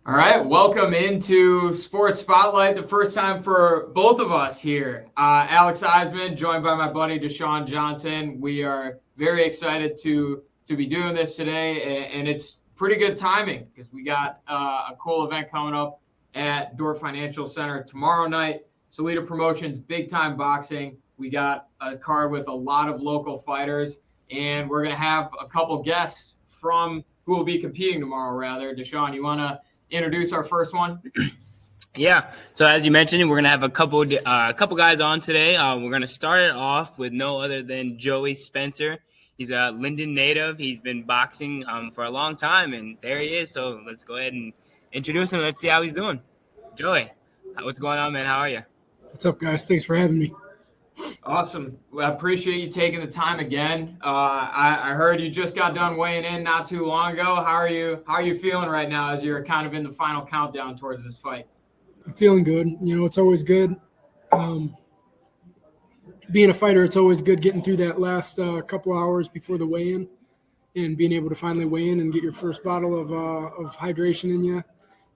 All right, welcome into Sports Spotlight. The first time for both of us here. Alex Eisman, joined by my buddy DeShawn Johnson. We are very excited to be doing this today, and it's pretty good timing because we got a cool event coming up at Door Financial Center tomorrow night. Salida Promotions, big time boxing. We got a card with a lot of local fighters, and we're gonna have a couple guests from who will be competing tomorrow. Rather, DeShawn, you wanna introduce our first one? Yeah. So as you mentioned, we're gonna have a couple guys on today. We're gonna start it off with no other than Joey Spencer. He's a Linden native. He's been boxing for a long time, and there he is. So let's go ahead and introduce him. Let's see how he's doing. Joey, what's going on, man? How are you? What's up, guys? Thanks for having me. Awesome. Well, I appreciate you taking the time again. I heard you just got done weighing in not too long ago. How are you feeling right now as you're kind of in the final countdown towards this fight? I'm feeling good. You know, it's always good. Being a fighter, it's always good getting through that last couple hours before the weigh-in and being able to finally weigh in and get your first bottle of hydration in you.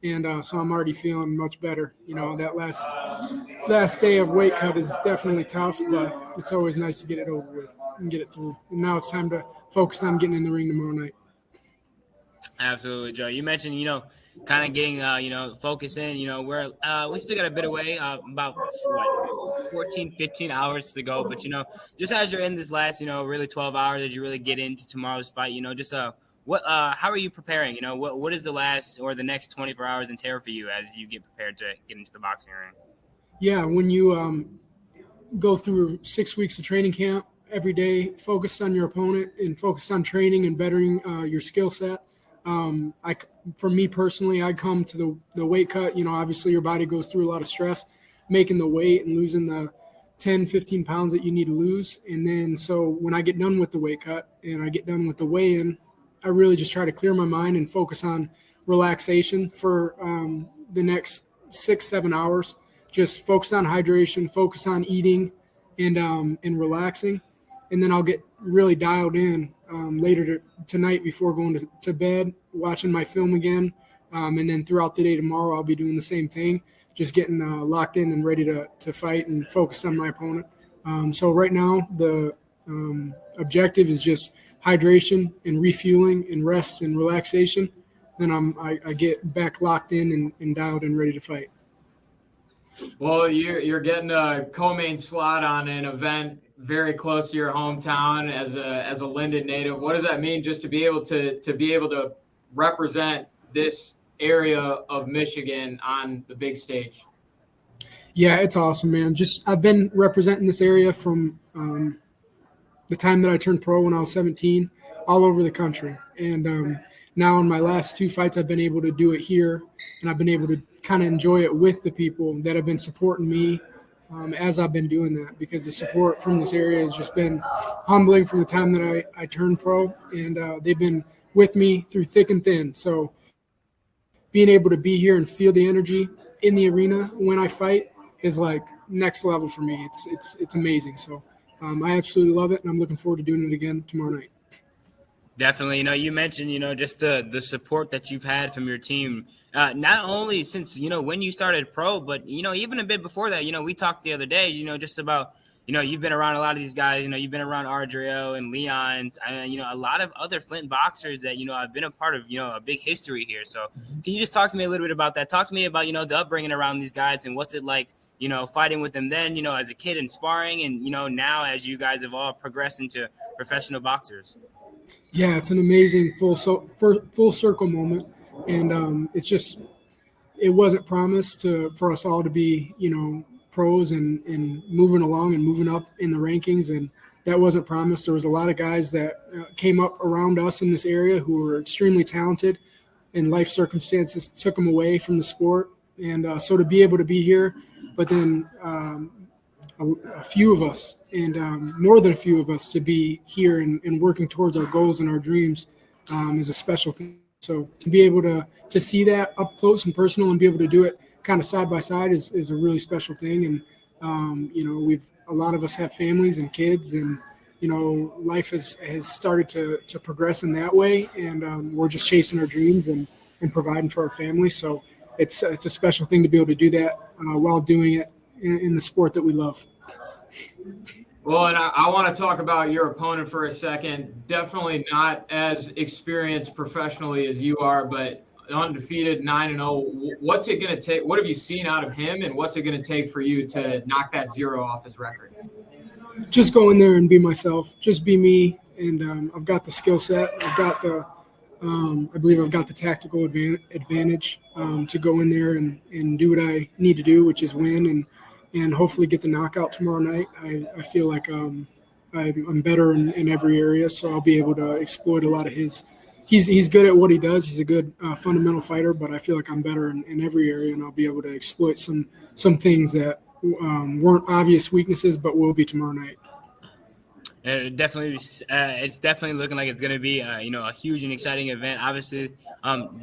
And so I'm already feeling much better. You know, that last day of weight cut is definitely tough, but it's always nice to get it over with and get it through. And now it's time to focus on getting in the ring tomorrow night. Absolutely, Joe. You mentioned, kind of getting, focused in. We still got a bit away, about 14, 15 hours to go. But, just as you're in this last, really 12 hours as you really get into tomorrow's fight, how are you preparing? What is the last or the next 24 hours entail for you as you get prepared to get into the boxing ring? Yeah, when you go through 6 weeks of training camp every day, focused on your opponent and focused on training and bettering your skill set. For me personally, I come to the weight cut. Obviously your body goes through a lot of stress, making the weight and losing the 10, 15 pounds that you need to lose. And then so when I get done with the weight cut and I get done with the weigh-in, I really just try to clear my mind and focus on relaxation for the next 6-7 hours. Just focus on hydration, focus on eating and relaxing. And then I'll get really dialed in later tonight before going to bed, watching my film again. And then throughout the day tomorrow, I'll be doing the same thing, just getting locked in and ready to fight and focus on my opponent. So right now, the objective is just hydration and refueling and rest and relaxation. Then I get back locked in and dialed and ready to fight. Well, you're getting a co-main slot on an event very close to your hometown as a Linden native. What does that mean just to be able to represent this area of Michigan on the big stage? Yeah, it's awesome, man. I've been representing this area from the time that I turned pro when I was 17, all over the country. And now in my last 2 fights, I've been able to do it here, and I've been able to kind of enjoy it with the people that have been supporting me as I've been doing that, because the support from this area has just been humbling from the time that I turned pro, and they've been with me through thick and thin. So being able to be here and feel the energy in the arena when I fight is like next level for me. It's amazing. So I absolutely love it, and I'm looking forward to doing it again tomorrow night. Definitely. You mentioned, just the support that you've had from your team, not only since, when you started pro, but, even a bit before that. We talked the other day, just about, you've been around a lot of these guys, you've been around Ardrio and Leon's, and, a lot of other Flint boxers that, I've been a part of, a big history here. So can you just talk to me a little bit about that? Talk to me about, the upbringing around these guys and what's it like, fighting with them then, as a kid and sparring and, now as you guys have all progressed into professional boxers. Yeah, it's an amazing full circle moment, and it wasn't promised for us all to be pros and moving along and moving up in the rankings, and that wasn't promised. There was a lot of guys that came up around us in this area who were extremely talented, and life circumstances took them away from the sport, and so to be able to be here, but then a few of us and more than a few of us to be here and working towards our goals and our dreams is a special thing. So to be able to see that up close and personal and be able to do it kind of side by side is a really special thing. And, a lot of us have families and kids, and, life has started to progress in that way. And we're just chasing our dreams. And and providing for our family. So it's a special thing to be able to do that while doing it in the sport that we love. Well, and I want to talk about your opponent for a second. Definitely not as experienced professionally as you are, but undefeated 9-0. What's it going to take? What have you seen out of him, and what's it going to take for you to knock that 0 off his record? Just go in there and be myself. Just be me, and I've got the skill set. I've got I believe I've got the tactical advantage to go in there and do what I need to do, which is win and hopefully get the knockout tomorrow night. I feel like I'm better in every area, so I'll be able to exploit a lot of his. He's good at what he does. He's a good fundamental fighter, but I feel like I'm better in every area, and I'll be able to exploit some things that weren't obvious weaknesses, but will be tomorrow night. It's definitely looking like it's going to be, a huge and exciting event. Obviously,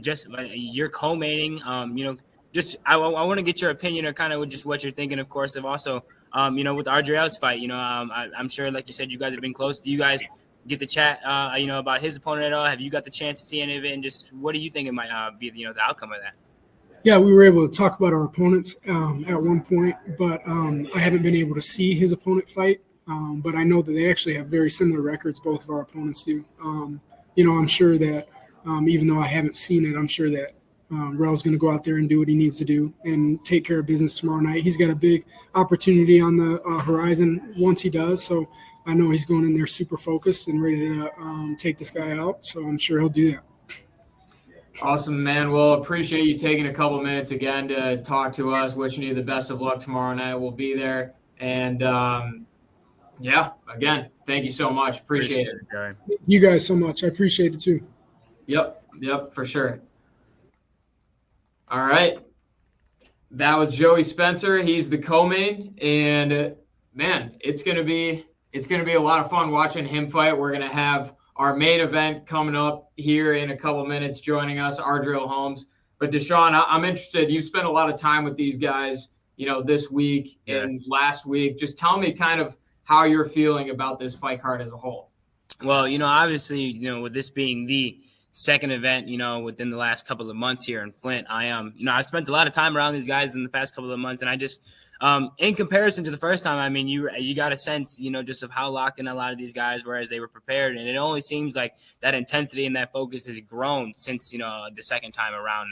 just you're co-mating, I want to get your opinion or kind of just what you're thinking, of course, of also, with Ardreal's fight. I'm sure, like you said, you guys have been close. Do you guys get to chat, about his opponent at all? Have you got the chance to see any of it? And just what do you think it might be, the outcome of that? Yeah, we were able to talk about our opponents at one point, but I haven't been able to see his opponent fight. But I know that they actually have very similar records, both of our opponents do. I'm sure that even though I haven't seen it, I'm sure that Rel's going to go out there and do what he needs to do and take care of business tomorrow night. He's got a big opportunity on the horizon once he does. So I know he's going in there super focused and ready to take this guy out. So I'm sure he'll do that. Awesome, man. Well, appreciate you taking a couple minutes again to talk to us. Wishing you the best of luck tomorrow night. We'll be there. And, again, thank you so much. Appreciate it. Guy. You guys so much. I appreciate it too. Yep, for sure. All right. That was Joey Spencer. He's the co-main, and man, it's gonna be a lot of fun watching him fight. We're gonna have our main event coming up here in a couple minutes. Joining us, Ardreal Holmes. But DeShawn, I'm interested. You've spent a lot of time with these guys, this week and last week. Just tell me kind of how you're feeling about this fight card as a whole. Well, obviously, with this being the second event, within the last couple of months here in Flint, I've spent a lot of time around these guys in the past couple of months, and I just, in comparison to the first time, you got a sense, just of how locked in a lot of these guys were as they were prepared, and it only seems like that intensity and that focus has grown since, the second time around.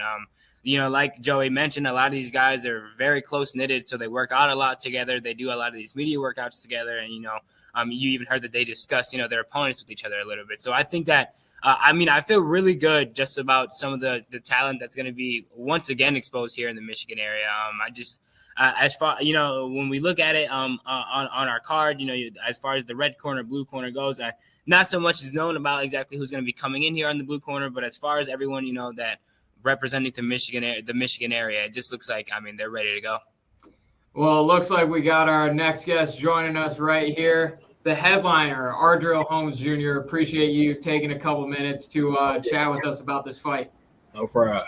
Like Joey mentioned, a lot of these guys are very close knitted, so they work out a lot together. They do a lot of these media workouts together, and you even heard that they discuss their opponents with each other a little bit. So I think that I feel really good just about some of the talent that's going to be once again exposed here in the Michigan area. As far when we look at it on our card, as far as the red corner, blue corner goes, not so much is known about exactly who's going to be coming in here on the blue corner, but as far as everyone that representing the Michigan area, it just looks like they're ready to go. Well, it looks like we got our next guest joining us right here, the headliner, Ardreal Holmes Jr. Appreciate you taking a couple minutes to chat with us about this fight. No problem.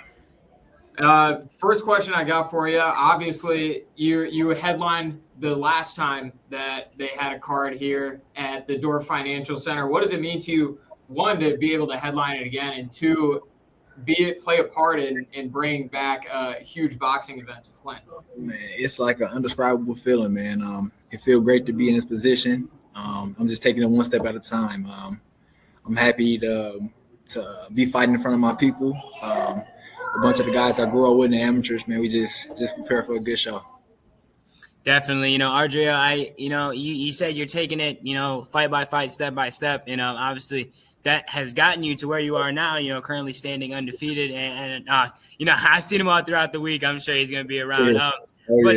First question I got for you. Obviously, you headlined the last time that they had a card here at the Dorf Financial Center. What does it mean to you, one, to be able to headline it again, and two, play a part in bringing back a huge boxing event to Flint? Man, it's like an indescribable feeling, man. It feels great to be in this position. I'm just taking it one step at a time. I'm happy to be fighting in front of my people. A bunch of the guys I grew up with, the amateurs, man, we just prepare for a good show. Definitely, Ardreal, you said you're taking it, fight by fight, step by step, and obviously that has gotten you to where you are now, currently standing undefeated. And I've seen him all throughout the week. I'm sure he's going to be around. Yeah. But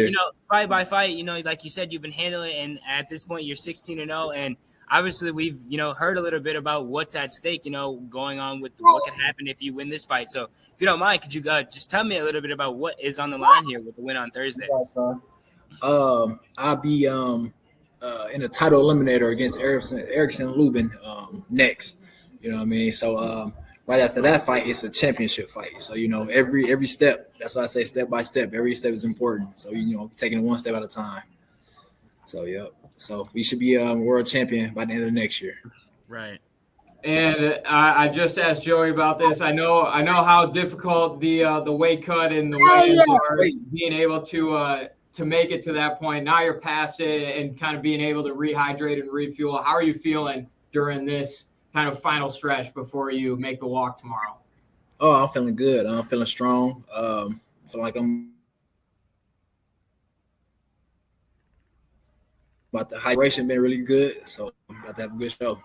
fight by fight, like you said, you've been handling it. And at this point, you're 16-0. And obviously we've, heard a little bit about what's at stake, going on with what can happen if you win this fight. So if you don't mind, could you just tell me a little bit about what is on the line here with the win on Thursday? I'll be in a title eliminator against Erickson Lubin next. You know what I mean? So right after that fight, it's a championship fight. So, every step, that's why I say step by step, every step is important. So, taking it one step at a time. So, yep. So we should be a world champion by the end of next year. Right. And I just asked Joey about this. I know how difficult the weight cut and the weigh-ins are, being able to make it to that point. Now you're past it and kind of being able to rehydrate and refuel. How are you feeling during this kind of final stretch before you make the walk tomorrow? Oh, I'm feeling good. I'm feeling strong. Feel like but the hydration been really good, so I'm about to have a good show.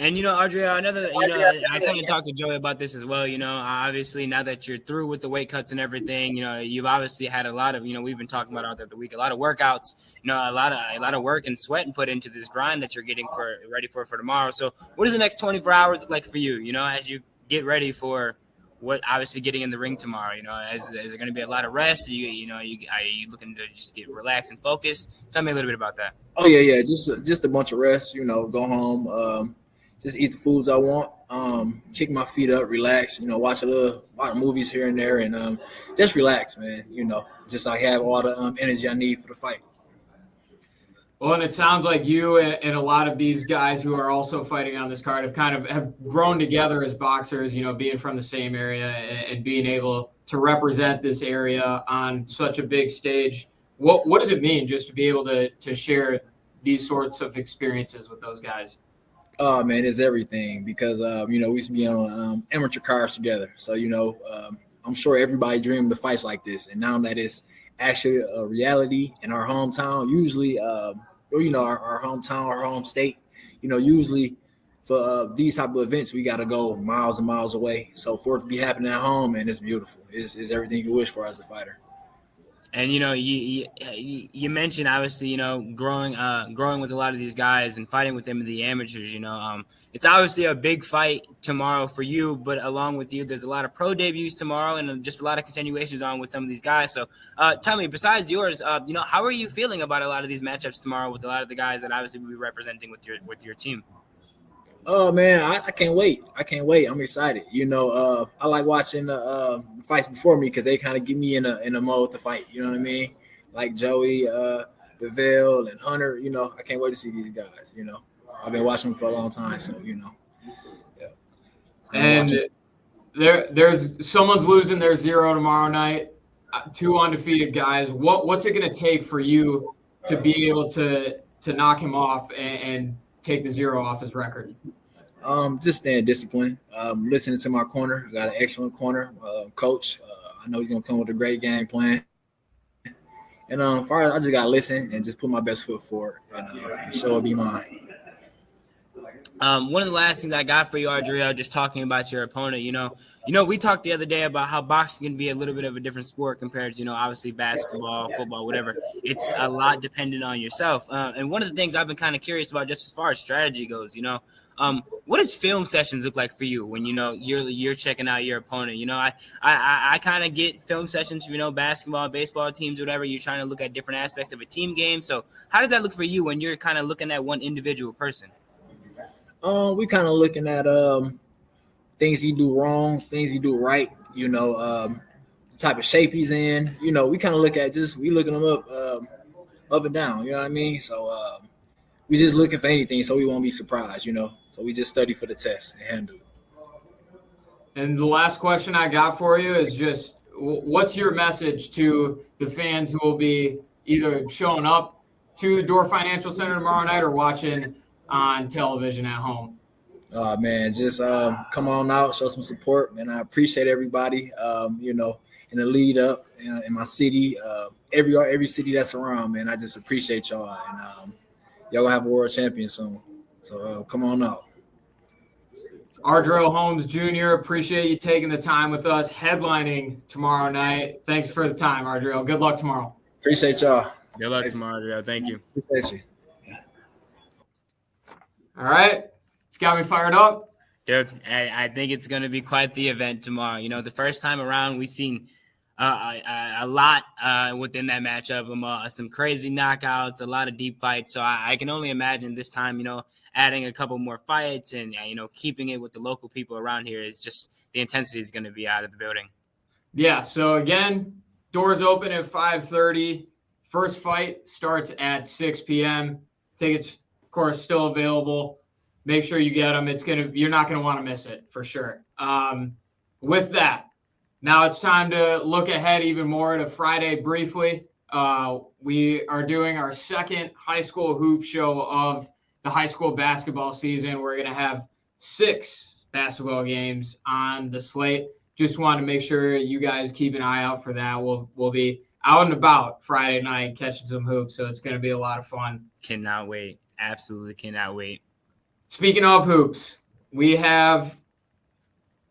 And, Adria, I kind of talked to Joey about this as well. Obviously now that you're through with the weight cuts and everything, you've obviously had a lot of, we've been talking about out there the week, a lot of workouts, a lot of work and sweat and put into this grind that you're getting ready for tomorrow. So what does the next 24 hours look like for you, as you get ready for what obviously getting in the ring tomorrow? Is there going to be a lot of rest? Are you looking to just get relaxed and focused? Tell me a little bit about that. Oh, yeah. Just a bunch of rest, go home, just eat the foods I want, kick my feet up, relax, watch a lot of movies here and there, and just relax, man, just so I have all the energy I need for the fight. Well, and it sounds like you and a lot of these guys who are also fighting on this card have grown together as boxers, being from the same area and being able to represent this area on such a big stage. What does it mean just to be able to share these sorts of experiences with those guys? Oh, man, it's everything because, we used to be on amateur cards together. So, I'm sure everybody dreamed of fights like this. And now that it's actually a reality in our hometown, usually, our hometown, our home state, usually for these type of events, we got to go miles and miles away. So for it to be happening at home, man, it's beautiful. It's everything you wish for as a fighter. And, you mentioned, obviously, growing with a lot of these guys and fighting with them in the amateurs, it's obviously a big fight tomorrow for you, but along with you, there's a lot of pro debuts tomorrow and just a lot of continuations on with some of these guys. So tell me, besides yours, how are you feeling about a lot of these matchups tomorrow with a lot of the guys that obviously will be representing with your team? Oh, man, I can't wait. I'm excited. I like watching the fights before me because they kind of get me in a mode to fight. You know what I mean? Like Joey, DeVille, and Hunter. I can't wait to see these guys. I've been watching them for a long time, so yeah. And there's someone's losing their 0 tomorrow night. 2 undefeated guys. What's it going to take for you to be able to knock him off and take the 0 off his record? Just staying disciplined, listening to my corner. I got an excellent corner coach. I know he's going to come with a great game plan. And far as I just got to listen and just put my best foot forward, and the show will be mine. One of the last things I got for you, Adria, just talking about your opponent, we talked the other day about how boxing can be a little bit of a different sport compared to, obviously basketball, football, whatever. It's a lot dependent on yourself. And one of the things I've been kind of curious about just as far as strategy goes, what does film sessions look like for you when, you're checking out your opponent? I kind of get film sessions, basketball, baseball teams, whatever. You're trying to look at different aspects of a team game. So how does that look for you when you're kind of looking at one individual person? We kind of looking at things he do wrong, things he do right. The type of shape he's in. We kind of look at we looking him up and down. You know what I mean? So we just looking for anything, so we won't be surprised. So we just study for the test and handle it. And the last question I got for you is just, what's your message to the fans who will be either showing up to the Door Financial Center tomorrow night or watching on television at home? Man, just come on out, show some support, man. I appreciate everybody, in the lead up in my city, every city that's around, man. I just appreciate y'all, and y'all gonna have a world champion soon. So come on out. Ardrell Holmes Jr., appreciate you taking the time with us, headlining tomorrow night. Thanks for the time, Ardrell. Good luck tomorrow. Appreciate y'all. Good luck tomorrow, Ardrell. Thank you. Appreciate you. All right. It's got me fired up. Dude, I think it's going to be quite the event tomorrow. The first time around, we've seen a lot within that matchup, some crazy knockouts, a lot of deep fights. So I can only imagine this time, adding a couple more fights and, keeping it with the local people around here is just the intensity is going to be out of the building. Yeah. So again, doors open at 5:30. First fight starts at 6 p.m. Tickets, of course, still available. make sure you get them. You're not going to want to miss it for sure. With that, now it's time to look ahead even more to Friday briefly. We are doing our second high school hoop show of the high school basketball season. We're going to have 6 basketball games on the slate. Just want to make sure you guys keep an eye out for that. We'll be out and about Friday night catching some hoops, so it's going to be a lot of fun. Cannot wait. Absolutely cannot wait. Speaking of hoops, we have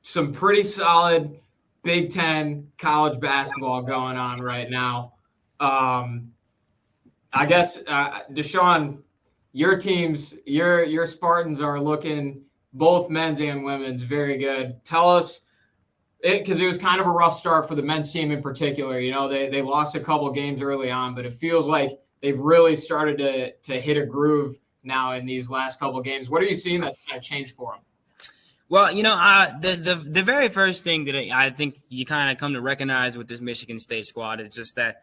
some pretty solid Big Ten college basketball going on right now. I guess, DeShawn, your teams, your Spartans are looking, both men's and women's, very good. Tell us, because it was kind of a rough start for the men's team in particular. You know, they lost a couple games early on, but it feels like they've really started to hit a groove now in these last couple games. What are you seeing that's kind of changed for them? Well, the very first thing that I think you kind of come to recognize with this Michigan State squad is just that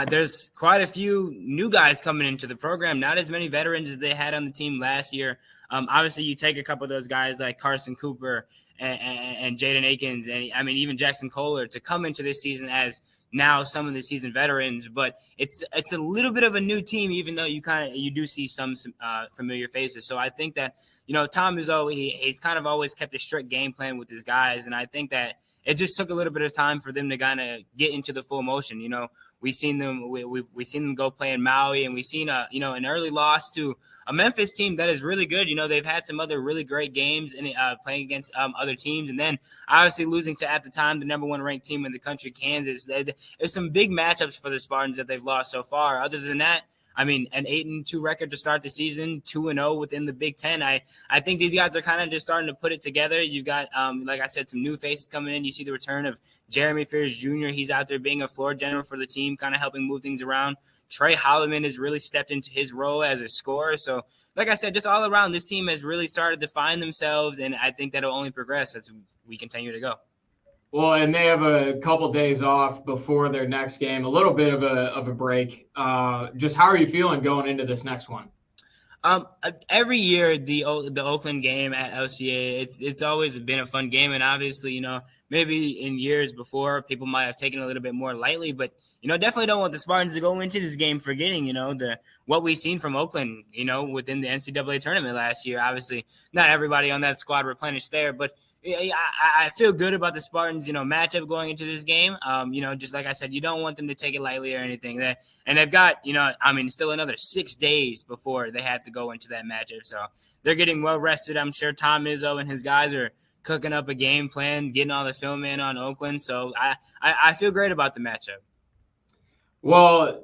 there's quite a few new guys coming into the program, not as many veterans as they had on the team last year. Obviously, you take a couple of those guys like Carson Cooper and Jaden Akins, and I mean even Jackson Kohler to come into this season as now some of the seasoned veterans, but it's a little bit of a new team, even though you do see some familiar faces. So I think that Tom Izzo, he's kind of always kept a strict game plan with his guys, and I think that it just took a little bit of time for them to kind of get into the full motion. We've seen them go play in Maui, and we've seen an early loss to a Memphis team that is really good. They've had some other really great games and playing against other teams, and then obviously losing to, at the time, the number 1 ranked team in the country, Kansas. There's some big matchups for the Spartans that they've lost so far. Other than that, I mean, an 8-2 record to start the season, 2-0 within the Big Ten. I think these guys are kind of just starting to put it together. You've got, like I said, some new faces coming in. You see the return of Jeremy Fears Jr. He's out there being a floor general for the team, kind of helping move things around. Trey Holloman has really stepped into his role as a scorer. So, like I said, just all around, this team has really started to find themselves, and I think that'll only progress as we continue to go. Well, and they have a couple days off before their next game, a little bit of a break. Just how are you feeling going into this next one? Every year, the Oakland game at LCA, it's always been a fun game. And obviously, maybe in years before, people might have taken it a little bit more lightly. But, definitely don't want the Spartans to go into this game forgetting, what we've seen from Oakland, within the NCAA tournament last year. Obviously, not everybody on that squad replenished there, but I feel good about the Spartans, matchup going into this game. Just like I said, you don't want them to take it lightly or anything. And they've got, still another 6 days before they have to go into that matchup. So they're getting well rested. I'm sure Tom Izzo and his guys are cooking up a game plan, getting all the film in on Oakland. So I feel great about the matchup. Well,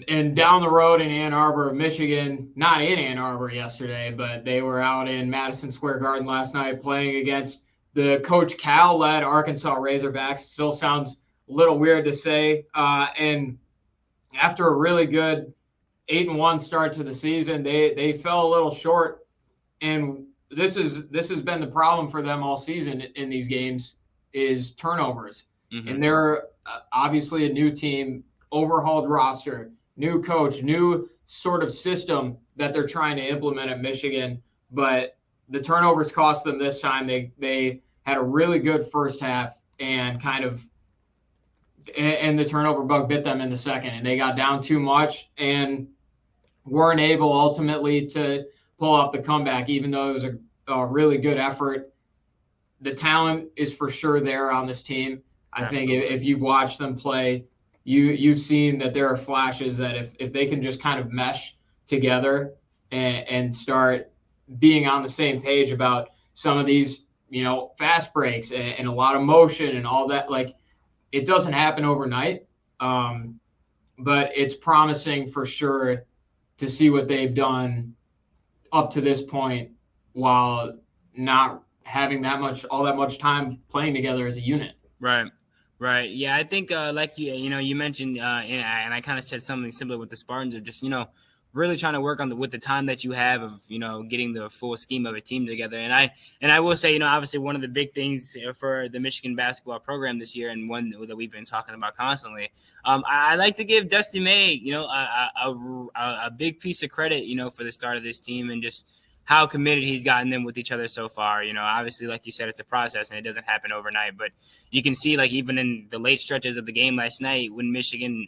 and down the road in Ann Arbor, Michigan, not in Ann Arbor yesterday, but they were out in Madison Square Garden last night playing against the Coach Cal-led Arkansas Razorbacks. Still sounds a little weird to say. And after a really good 8-1 start to the season, they fell a little short. And this has been the problem for them all season in these games is turnovers. Mm-hmm. And they're obviously a new team, overhauled roster, new coach, new sort of system that they're trying to implement at Michigan. But the turnovers cost them this time. They had a really good first half and the turnover bug bit them in the second, and they got down too much and weren't able ultimately to pull off the comeback, even though it was a really good effort. The talent is for sure there on this team. I think if you've watched them play, you've seen that there are flashes that if they can just kind of mesh together and start being on the same page about some of these, fast breaks and a lot of motion and all that, like it doesn't happen overnight. But it's promising for sure to see what they've done up to this point while not having all that much time playing together as a unit. Right. Yeah, I think like you mentioned, and I kind of said something similar with the Spartans of just, really trying to work on with the time that you have of, getting the full scheme of a team together. And I will say, obviously one of the big things for the Michigan basketball program this year, and one that we've been talking about constantly, I like to give Dusty May, a big piece of credit, for the start of this team and just how committed he's gotten them with each other so far. Obviously, like you said, it's a process and it doesn't happen overnight. But you can see, like, even in the late stretches of the game last night when Michigan,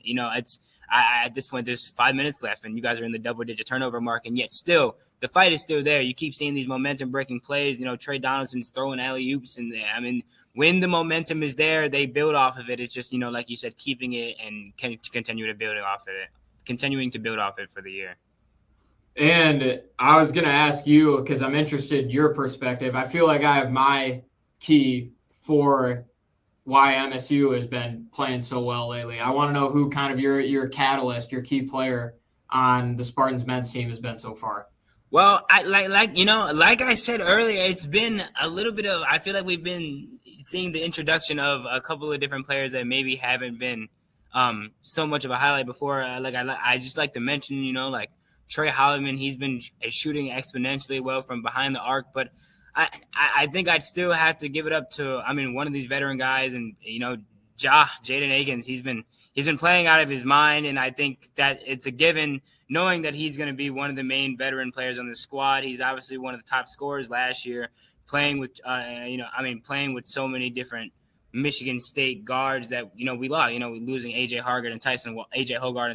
at this point, there's 5 minutes left and you guys are in the double-digit turnover mark, and yet still the fight is still there. You keep seeing these momentum-breaking plays. Trey Donaldson's throwing alley-oops, and when the momentum is there, they build off of it. It's just, like you said, keeping it and continuing to build off it for the year. And I was going to ask you, because I'm interested in your perspective. I feel like I have my key for why MSU has been playing so well lately. I want to know who kind of your catalyst, your key player on the Spartans men's team has been so far. Well, like I said earlier, it's been a little bit of, I feel like we've been seeing the introduction of a couple of different players that maybe haven't been so much of a highlight before. I just like to mention, like Trey Holloman, he's been shooting exponentially well from behind the arc, but I think I'd still have to give it up to, one of these veteran guys, and Jaden Akins. He's been playing out of his mind, and I think that it's a given, knowing that he's going to be one of the main veteran players on the squad. He's obviously one of the top scorers last year, playing with so many different Michigan State guards that we lost. We're losing AJ Hoggard and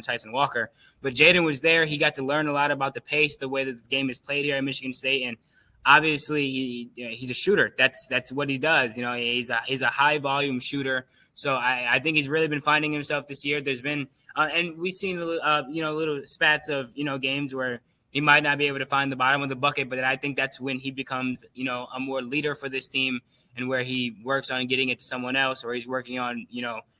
Tyson Walker, but Jaden was there. He got to learn a lot about the pace, the way that this game is played here at Michigan State, and obviously he's a shooter. That's what he does. He's a high volume shooter. So I think he's really been finding himself this year. There's been and we've seen little spats of games where he might not be able to find the bottom of the bucket, but I think that's when he becomes a more leader for this team, and where he works on getting it to someone else, or he's working on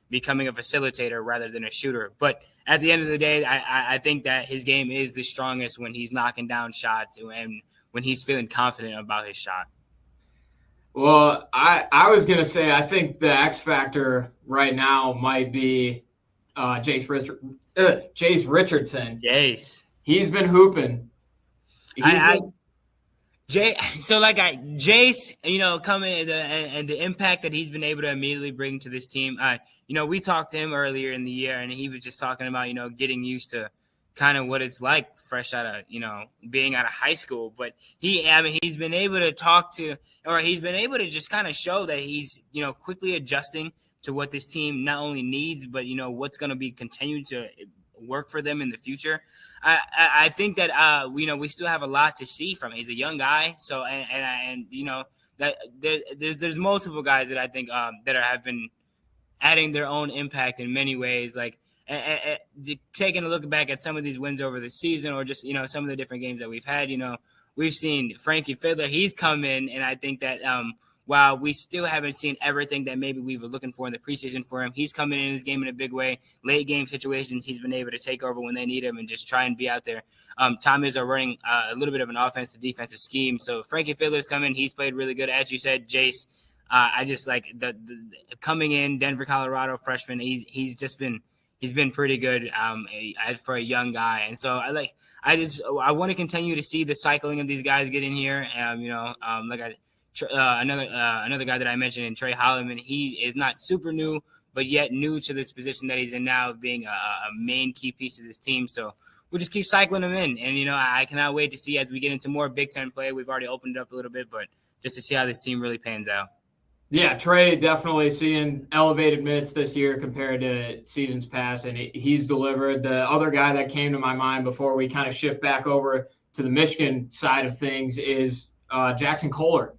becoming a facilitator rather than a shooter. But at the end of the day, I think that his game is the strongest when he's knocking down shots and when he's feeling confident about his shot. Well, I was going to say, I think the X factor right now might be Jace Richardson. Jace. He's been hooping. Jace, coming and the impact that he's been able to immediately bring to this team. We talked to him earlier in the year, and he was just talking about, getting used to kind of what it's like fresh out of, being out of high school. But he's been able to he's been able to just kind of show that he's, quickly adjusting to what this team not only needs, but, what's going to be continued to work for them in the future. I think that, we still have a lot to see from him. He's a young guy. So, that there's multiple guys that I think that have been adding their own impact in many ways. Like, taking a look back at some of these wins over the season, or just, some of the different games that we've had, we've seen Frankie Fiddler. He's come in, and I think that while we still haven't seen everything that maybe we were looking for in the preseason for him, he's coming in his game in a big way. Late game situations, he's been able to take over when they need him and just try and be out there. Tom is running a little bit of an offensive defensive scheme. So Frankie Fiddler's come in. He's played really good. As you said, Jace, I just like the coming in, Denver, Colorado freshman. He's been pretty good for a young guy. And so I want to continue to see the cycling of these guys get in here. Another guy that I mentioned in Trey Holloman, he is not super new, but yet new to this position that he's in now of being a main key piece of this team. So we'll just keep cycling him in. And, I cannot wait to see as we get into more Big Ten play. We've already opened it up a little bit, but just to see how this team really pans out. Yeah, Trey definitely seeing elevated minutes this year compared to seasons past, and he's delivered. The other guy that came to my mind before we kind of shift back over to the Michigan side of things is Jackson Kohler.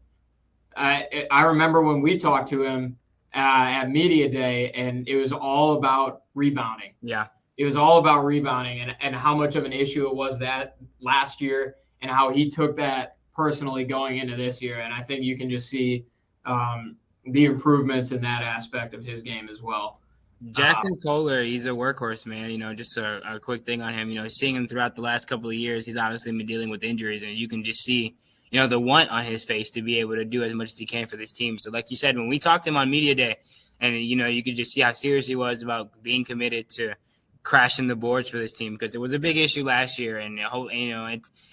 I remember when we talked to him at Media Day, and it was all about rebounding. Yeah. It was all about rebounding and how much of an issue it was that last year, and how he took that personally going into this year. And I think you can just see the improvements in that aspect of his game as well. Jackson Kohler, he's a workhorse, man. Just a quick thing on him. Seeing him throughout the last couple of years, he's obviously been dealing with injuries, and you can just see the want on his face to be able to do as much as he can for this team. So like you said, when we talked to him on Media Day, and, you could just see how serious he was about being committed to crashing the boards for this team, because it was a big issue last year, and,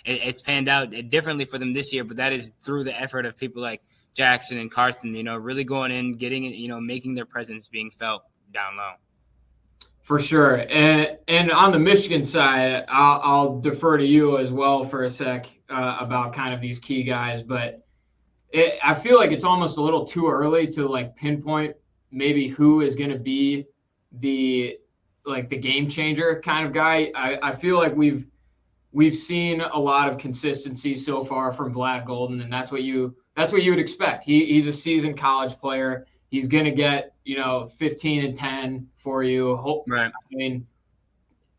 it's panned out differently for them this year, but that is through the effort of people like Jackson and Carson, really going in, getting it, making their presence being felt down low. For sure. And on the Michigan side, I'll defer to you as well for a sec about kind of these key guys. But I feel like it's almost a little too early to like pinpoint maybe who is going to be the game changer kind of guy. I feel like we've seen a lot of consistency so far from Vlad Golden, and that's what you would expect. He's a seasoned college player. He's going to get 15 and 10 for you. Right. I mean,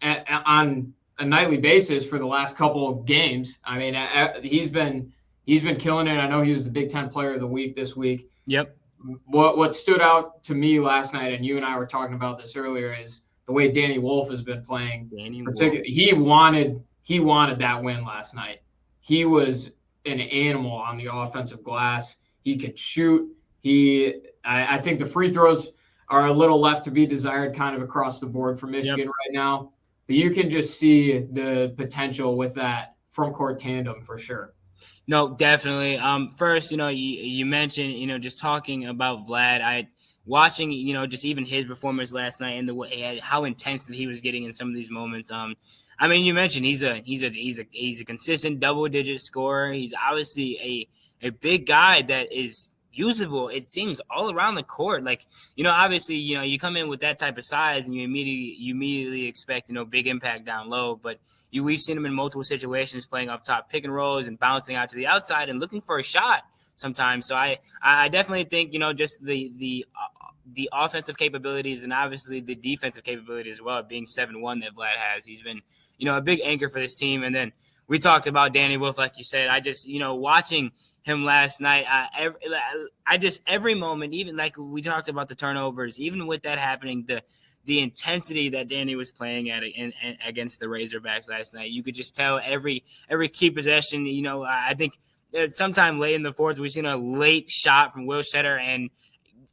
on a nightly basis for the last couple of games. I mean, he's been killing it. I know he was the Big Ten Player of the Week this week. Yep. What stood out to me last night, and you and I were talking about this earlier, is the way Danny Wolf has been playing. He wanted that win last night. He was an animal on the offensive glass. He could shoot. I think the free throws are a little left to be desired kind of across the board for Michigan right now. But you can just see the potential with that front court tandem for sure. No, definitely. First, you mentioned, just talking about Vlad, watching, just even his performance last night and the way how intense that he was getting in some of these moments. I mean, you mentioned he's a consistent double-digit scorer. He's obviously a big guy that is usable, it seems, all around the court. Like, obviously, you come in with that type of size and you immediately expect, big impact down low. But we've seen him in multiple situations playing up top, pick and rolls and bouncing out to the outside and looking for a shot sometimes. So I definitely think, just the offensive capabilities and obviously the defensive capability as well, being 7-1 that Vlad has. He's been, a big anchor for this team. And then we talked about Danny Wolf, like you said. I just, watching him last night, every moment, even like we talked about the turnovers, even with that happening, the intensity that Danny was playing at against the Razorbacks last night, you could just tell every key possession. I think sometime late in the fourth, we've seen a late shot from Will Shetter, and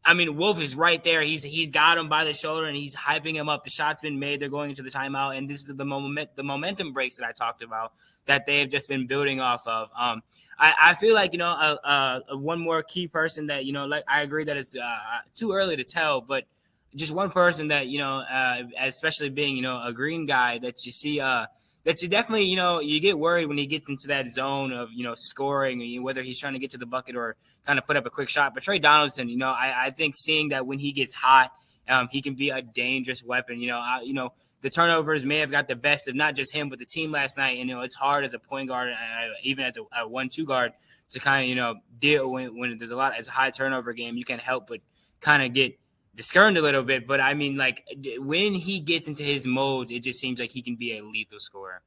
I mean, Wolf is right there. He's got him by the shoulder and he's hyping him up. The shot's been made. They're going into the timeout, and this is the momentum breaks that I talked about that they have just been building off of. I feel like one more key person that like I agree that it's too early to tell, but just one person that especially being a green guy that you see that you definitely, you get worried when he gets into that zone of, scoring, whether he's trying to get to the bucket or kind of put up a quick shot. But Trey Donaldson, I think seeing that when he gets hot, he can be a dangerous weapon. The turnovers may have got the best of not just him, but the team last night. It's hard as a point guard, even as a 1-2 guard, to kind of, deal when there's it's a high turnover game. You can't help but kind of get discouraged a little bit, but I mean, like when he gets into his modes, it just seems like he can be a lethal scorer.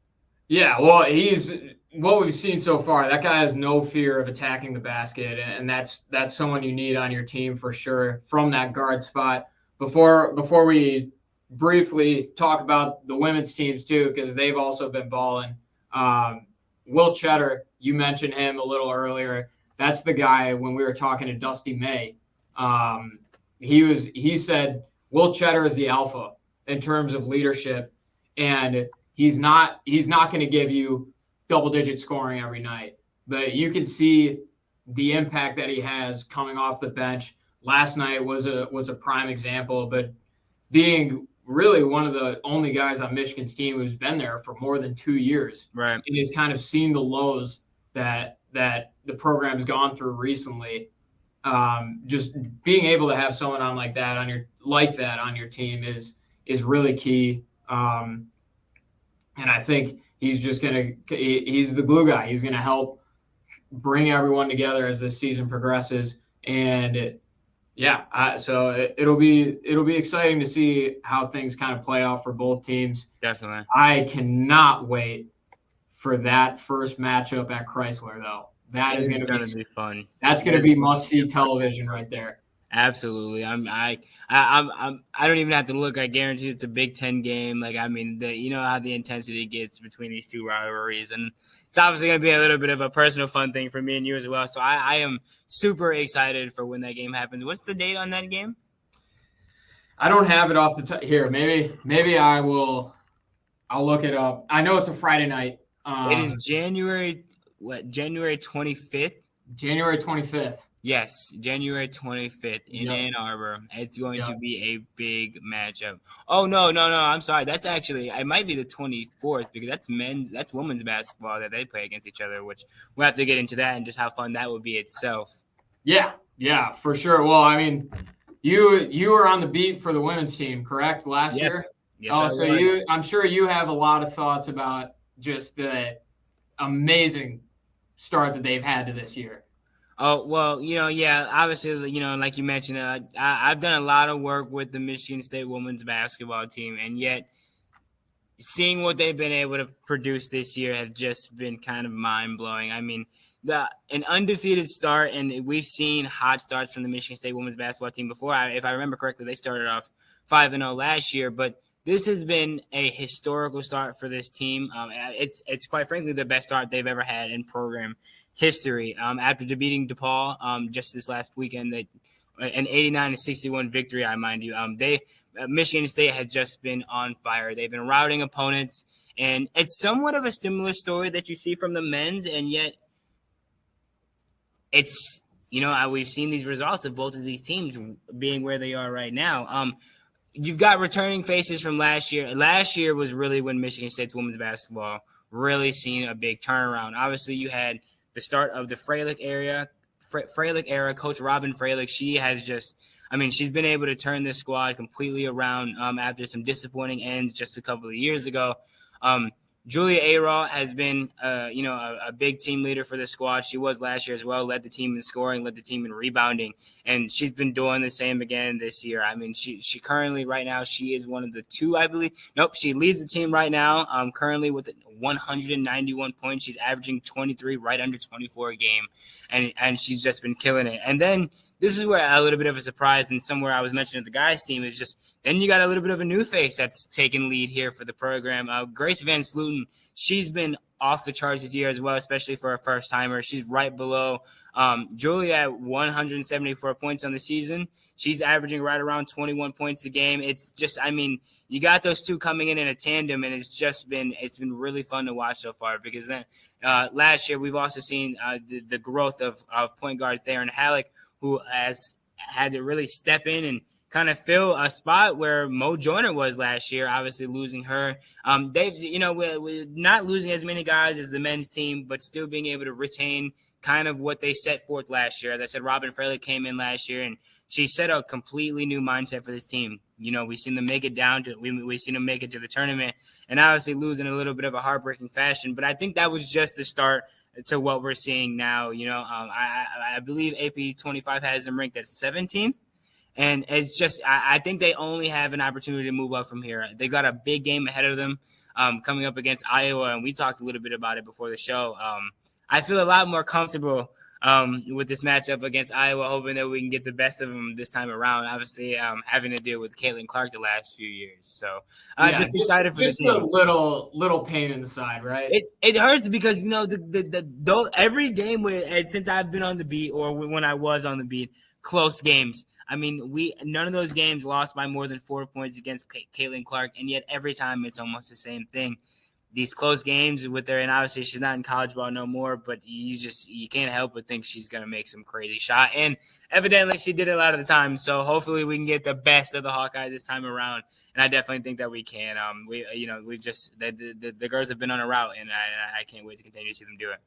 Yeah, well, he's what we've seen so far. That guy has no fear of attacking the basket, and that's someone you need on your team for sure from that guard spot. Before we briefly talk about the women's teams too, because they've also been balling. Will Cheddar, you mentioned him a little earlier. That's the guy when we were talking to Dusty May. He said Will Cheddar is the alpha in terms of leadership, and he's not going to give you double-digit scoring every night, but you can see the impact that he has coming off the bench. Last night was a prime example, but being really one of the only guys on Michigan's team who's been there for more than 2 years, right, and has kind of seen the lows that the program's gone through recently. Just being able to have someone on like that on your team is really key. And I think he's the glue guy. He's going to help bring everyone together as this season progresses. And so it'll be exciting to see how things kind of play out for both teams. Definitely. I cannot wait for that first matchup at Chrysler, though. That is going to be fun. That's going to be must-see television right there. Absolutely. I don't even have to look. I guarantee it's a Big Ten game. Like, I mean, how the intensity gets between these two rivalries, and it's obviously going to be a little bit of a personal fun thing for me and you as well. So I am super excited for when that game happens. What's the date on that game? I don't have it off the top here. Maybe I'll look it up. I know it's a Friday night. It is January 25th? January 25th. Yes, January 25th in Yep. Ann Arbor. It's going Yep. to be a big matchup. Oh, no. I'm sorry. That's actually, it might be the 24th because that's women's basketball that they play against each other, which we'll have to get into that and just how fun that would be itself. Yeah, for sure. Well, I mean, you were on the beat for the women's team, correct? Last year? Yes, I So was. I'm sure you have a lot of thoughts about just the amazing start that they've had to this year. Oh, well, yeah, obviously, like you mentioned, I've done a lot of work with the Michigan State women's basketball team, and yet seeing what they've been able to produce this year has just been kind of mind-blowing. I mean, an undefeated start, and we've seen hot starts from the Michigan State women's basketball team before. If I remember correctly, they started off 5-0 last year, but this has been a historical start for this team. It's quite frankly the best start they've ever had in program history. After defeating DePaul just this last weekend, an 89-61 victory, I mind you. Michigan State has just been on fire. They've been routing opponents, and it's somewhat of a similar story that you see from the men's, and yet it's, we've seen these results of both of these teams being where they are right now. You've got returning faces from last year. Last year was really when Michigan State's women's basketball really seen a big turnaround. Obviously, you had the start of the Freilich era. Coach Robin Freilich, she has she's been able to turn this squad completely around after some disappointing ends just a couple of years ago. Julia Ayrault has been, a big team leader for the squad. She was last year as well, led the team in scoring, led the team in rebounding, and she's been doing the same again this year. I mean, she currently right now, she is one of the two, I believe. Nope, she leads the team right now, currently with 191 points. She's averaging 23, right under 24 a game, and she's just been killing it. And then this is where a little bit of a surprise, and somewhere I was mentioning the guys' team is just then you got a little bit of a new face that's taken lead here for the program. Grace Van Sluten, she's been off the charts this year as well, especially for a first-timer. She's right below Julia at 174 points on the season. She's averaging right around 21 points a game. It's just, you got those two coming in a tandem, and it's been really fun to watch so far because then last year we've also seen the growth of point guard Theron Halleck, who has had to really step in and kind of fill a spot where Mo Joyner was last year, obviously losing her. We're not losing as many guys as the men's team, but still being able to retain kind of what they set forth last year. As I said, Robin Freilich came in last year, and she set a completely new mindset for this team. We've seen them make it we've seen them make it to the tournament, and obviously lose in a little bit of a heartbreaking fashion. But I think that was just the start to what we're seeing now. I believe AP25 has them ranked at 17th. And it's just, I think they only have an opportunity to move up from here. They got a big game ahead of them coming up against Iowa, and we talked a little bit about it before the show. I feel a lot more comfortable with this matchup against Iowa, hoping that we can get the best of them this time around. Obviously, having to deal with Caitlin Clark the last few years, so just excited for the team. Just a little pain in the side, right? It hurts because every game since I've been on the beat or when I was on the beat, close games. None of those games lost by more than 4 points against Caitlin Clark, and yet every time it's almost the same thing. These close games with her, and obviously she's not in college ball no more, but you can't help but think she's going to make some crazy shot, and evidently she did it a lot of the time, so hopefully we can get the best of the Hawkeyes this time around, and I definitely think that we can. The girls have been on a route, and I can't wait to continue to see them do it.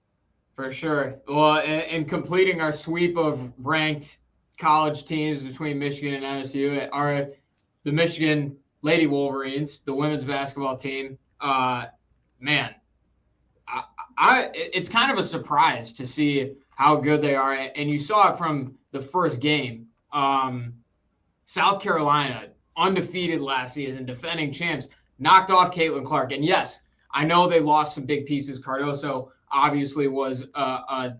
For sure. Well, in completing our sweep of ranked college teams between Michigan and MSU are the Michigan Lady Wolverines, the women's basketball team. It's kind of a surprise to see how good they are, and you saw it from the first game. South Carolina, undefeated last season, defending champs, knocked off Caitlin Clark, and yes, I know they lost some big pieces. Cardoso obviously was a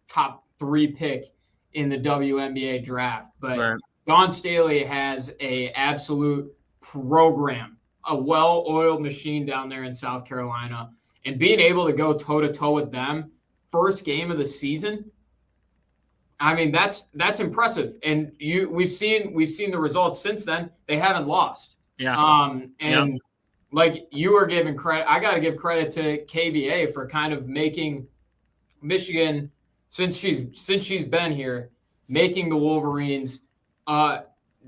top 3 pick in the WNBA draft, but right. Dawn Staley has a absolute program, a well-oiled machine down there in South Carolina, and being able to go toe-to-toe with them first game of the season, that's impressive. And we've seen the results since then. They haven't lost. Like you were giving credit, I got to give credit to KBA for kind of making Michigan, since she's been here, making the Wolverines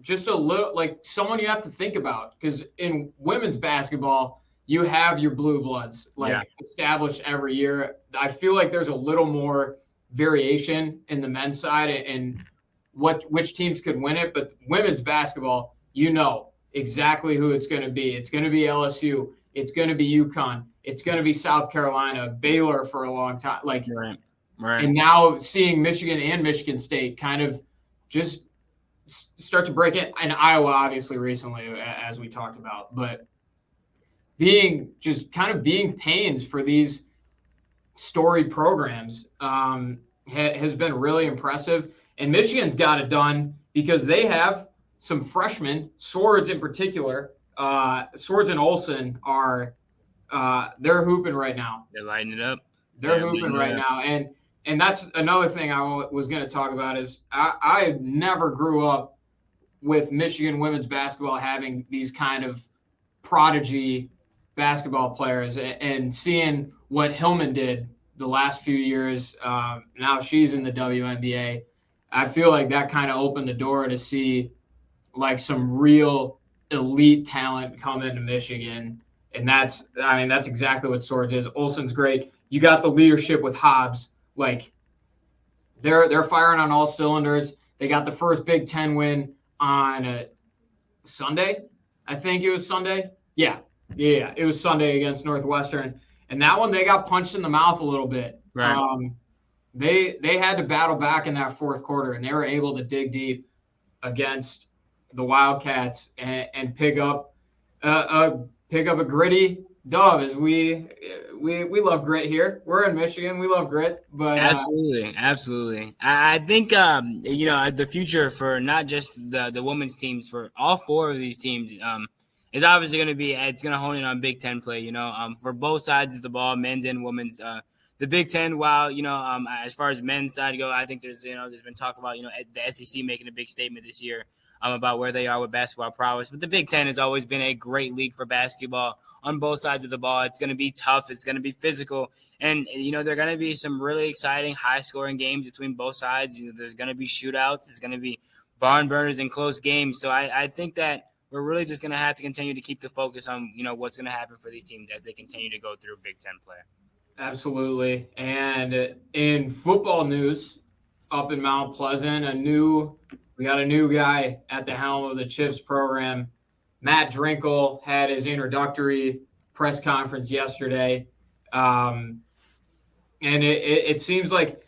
just a little like someone you have to think about, because in women's basketball, you have your blue bloods established every year. I feel like there's a little more variation in the men's side and which teams could win it. But women's basketball, you know exactly who it's going to be. It's going to be LSU. It's going to be UConn. It's going to be South Carolina, Baylor for a long time. Right. And now seeing Michigan and Michigan State kind of just start to break it, and Iowa obviously recently, as we talked about, but being pains for these storied programs has been really impressive. And Michigan's got it done because they have some freshmen, Swords in particular. Swords and Olsen are they're hooping right now. They're lighting it up. They're hooping right now. And that's another thing I was going to talk about is I never grew up with Michigan women's basketball having these kind of prodigy basketball players, and seeing what Hillman did the last few years. Now she's in the WNBA. I feel like that kind of opened the door to see like some real elite talent come into Michigan. And that's exactly what Swords is. Olsen's great. You got the leadership with Hobbs. Like they're firing on all cylinders. They got the first Big Ten win on Sunday. I think it was Sunday. Yeah, it was Sunday against Northwestern. And that one, they got punched in the mouth a little bit. Right. They had to battle back in that fourth quarter, and they were able to dig deep against the Wildcats and pick up a gritty dub. As we love grit here. We're in Michigan. We love grit. But absolutely. I think the future for not just the women's teams, for all four of these teams, is obviously going to be, it's going to hone in on Big Ten play. For both sides of the ball, men's and women's. The Big Ten, while as far as men's side go, I think there's been talk about the SEC making a big statement this year about where they are with basketball prowess. But the Big Ten has always been a great league for basketball on both sides of the ball. It's going to be tough. It's going to be physical. And, there are going to be some really exciting, high-scoring games between both sides. There's going to be shootouts. There's going to be barn burners and close games. So I think that we're really just going to have to continue to keep the focus on, what's going to happen for these teams as they continue to go through Big Ten play. Absolutely. And in football news, up in Mount Pleasant, we got a new guy at the helm of the CHIPS program. Matt Drinkle had his introductory press conference yesterday. And it seems like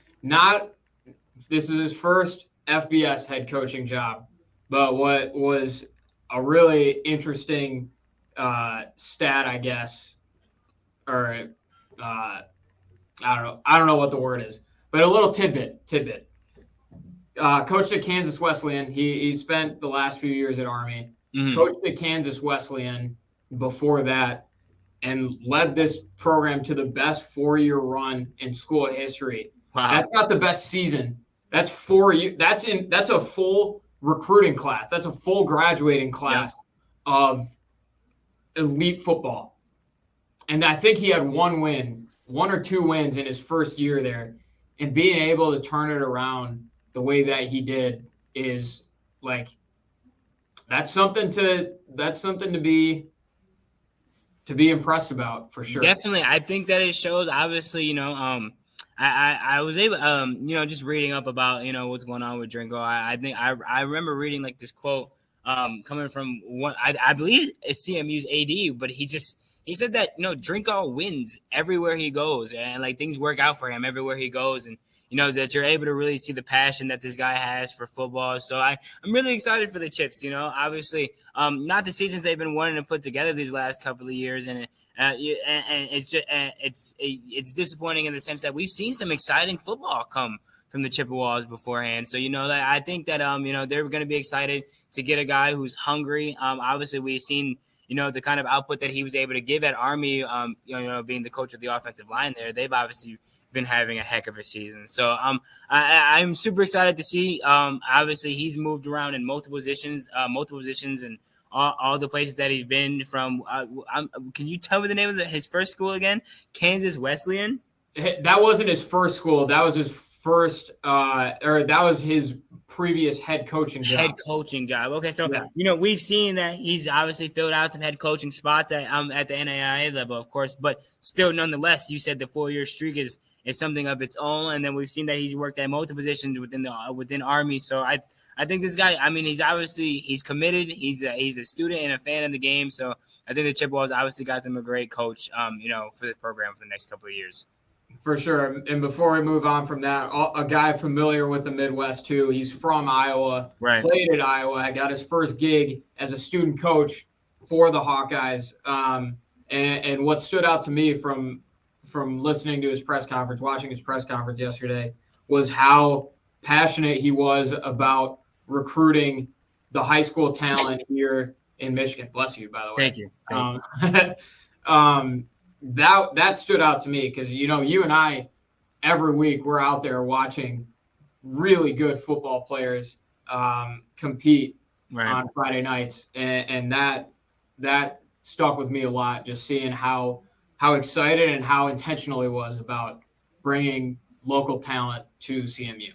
this is his first FBS head coaching job, but what was a really interesting stat, I guess, or I don't know what the word is, but a little tidbit. Coached at Kansas Wesleyan. He spent the last few years at Army. Mm-hmm. Coached at Kansas Wesleyan before that, and led this program to the best 4-year run in school history. Wow. That's not the best season. That's 4 years. That's a full recruiting class. That's a full graduating class of elite football. And I think he had one or two wins in his first year there, and being able to turn it around the way that he did is like, that's something to be impressed about, for sure. Definitely. I think that it shows, obviously, I was able, just reading up about, what's going on with Drinkle. I think I remember reading like this quote coming from one, I believe it's CMU's AD, but he said that, Drinkle wins everywhere he goes, and like things work out for him everywhere he goes. And, that you're able to really see the passion that this guy has for football. So I'm really excited for the Chips, obviously not the seasons they've been wanting to put together these last couple of years. And it's just, it's disappointing in the sense that we've seen some exciting football come from the Chippewas beforehand. So, that I think that, they're going to be excited to get a guy who's hungry. Obviously we've seen, the kind of output that he was able to give at Army, being the coach of the offensive line there. They've obviously been having a heck of a season. So I'm super excited to see. Obviously he's moved around in multiple positions and all the places that he's been from. Can you tell me the name of his first school again? Kansas Wesleyan? That wasn't his first school. That was his first, that was his previous head coaching job. Head coaching job. Okay, so Yeah. we've seen that he's obviously filled out some head coaching spots at the NAIA level, of course, but still, nonetheless, you said the 4-year streak is something of its own, and then we've seen that he's worked at multiple positions within Army. So I think this guy, I mean, he's committed. He's a student and a fan of the game. So I think the Chippewas obviously got them a great coach, for the program for the next couple of years. For sure. And before we move on from that, a guy familiar with the Midwest too. He's from Iowa, right? Played at Iowa, got his first gig as a student coach for the Hawkeyes. And what stood out to me from listening to his press conference, watching his press conference yesterday, was how passionate he was about recruiting the high school talent here in Michigan. Bless you, by the way. Thank you. That stood out to me because, you and I, every week we're out there watching really good football players compete on Friday nights. And that stuck with me a lot, just seeing how excited and how intentional he was about bringing local talent to CMU.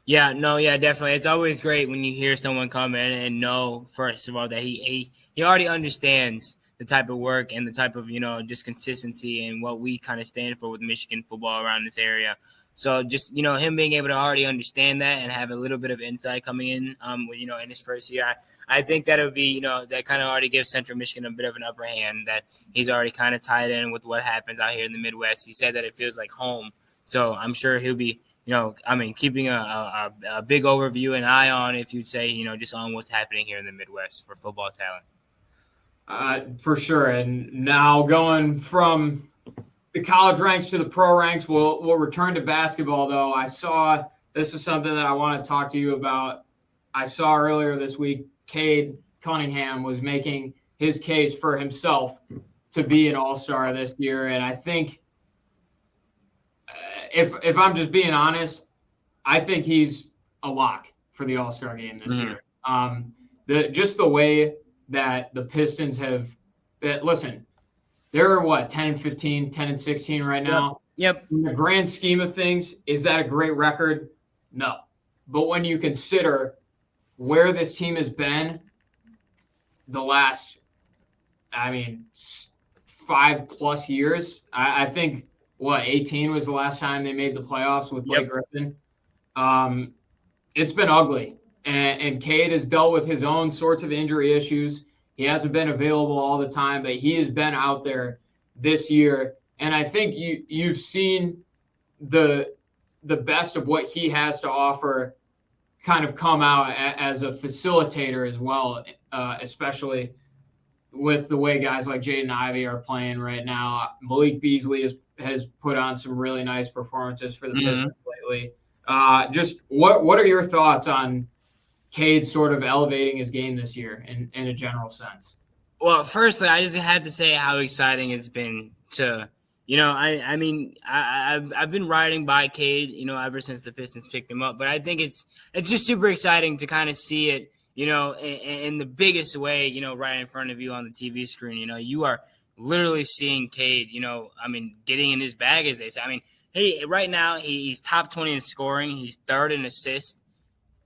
Yeah, definitely. It's always great when you hear someone come in and know, first of all, that he already understands the type of work and the type of, just consistency and what we kind of stand for with Michigan football around this area. So just, him being able to already understand that and have a little bit of insight coming in, in his first year, I think that it would be, that kind of already gives Central Michigan a bit of an upper hand, that he's already kind of tied in with what happens out here in the Midwest. He said that it feels like home. So I'm sure he'll be, keeping a big overview and eye on, if you'd say, just on what's happening here in the Midwest for football talent. For sure. And now going from the college ranks to the pro ranks, we'll return to basketball, though. This is something that I want to talk to you about. I saw earlier this week, Cade Cunningham was making his case for himself to be an all-star this year. And I think if I'm just being honest, I think he's a lock for the all-star game this year. Just the way that the Pistons have listen, they're 10-15, 10-16 right now. Yep. In the grand scheme of things, is that a great record? No. But when you consider where this team has been the last, 5+ years, I think 18 was the last time they made the playoffs with Blake Griffin. It's been ugly. And Cade has dealt with his own sorts of injury issues. He hasn't been available all the time, but he has been out there this year. And I think you've seen the best of what he has to offer kind of come out as a facilitator as well, especially with the way guys like Jaden Ivey are playing right now. Malik Beasley has put on some really nice performances for the Pistons lately. Just what are your thoughts on Cade sort of elevating his game this year in a general sense? Well, firstly, I just had to say how exciting it's been to, I've been riding by Cade, ever since the Pistons picked him up. But I think it's just super exciting to kind of see it, in the biggest way, right in front of you on the TV screen. You are literally seeing Cade, getting in his bag, as they say. Right now he's top 20 in scoring. He's third in assists.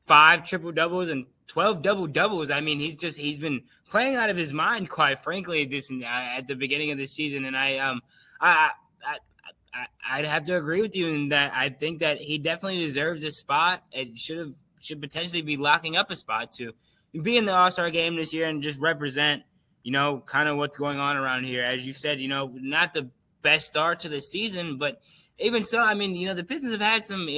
5 triple-doubles and 12 double-doubles. He's been playing out of his mind, quite frankly, at the beginning of this season. And I'd have to agree with you in that I think that he definitely deserves a spot. It should potentially be locking up a spot to be in the All-Star game this year and just represent, kind of what's going on around here. As you said, not the best start to the season, but even so, the Pistons have had some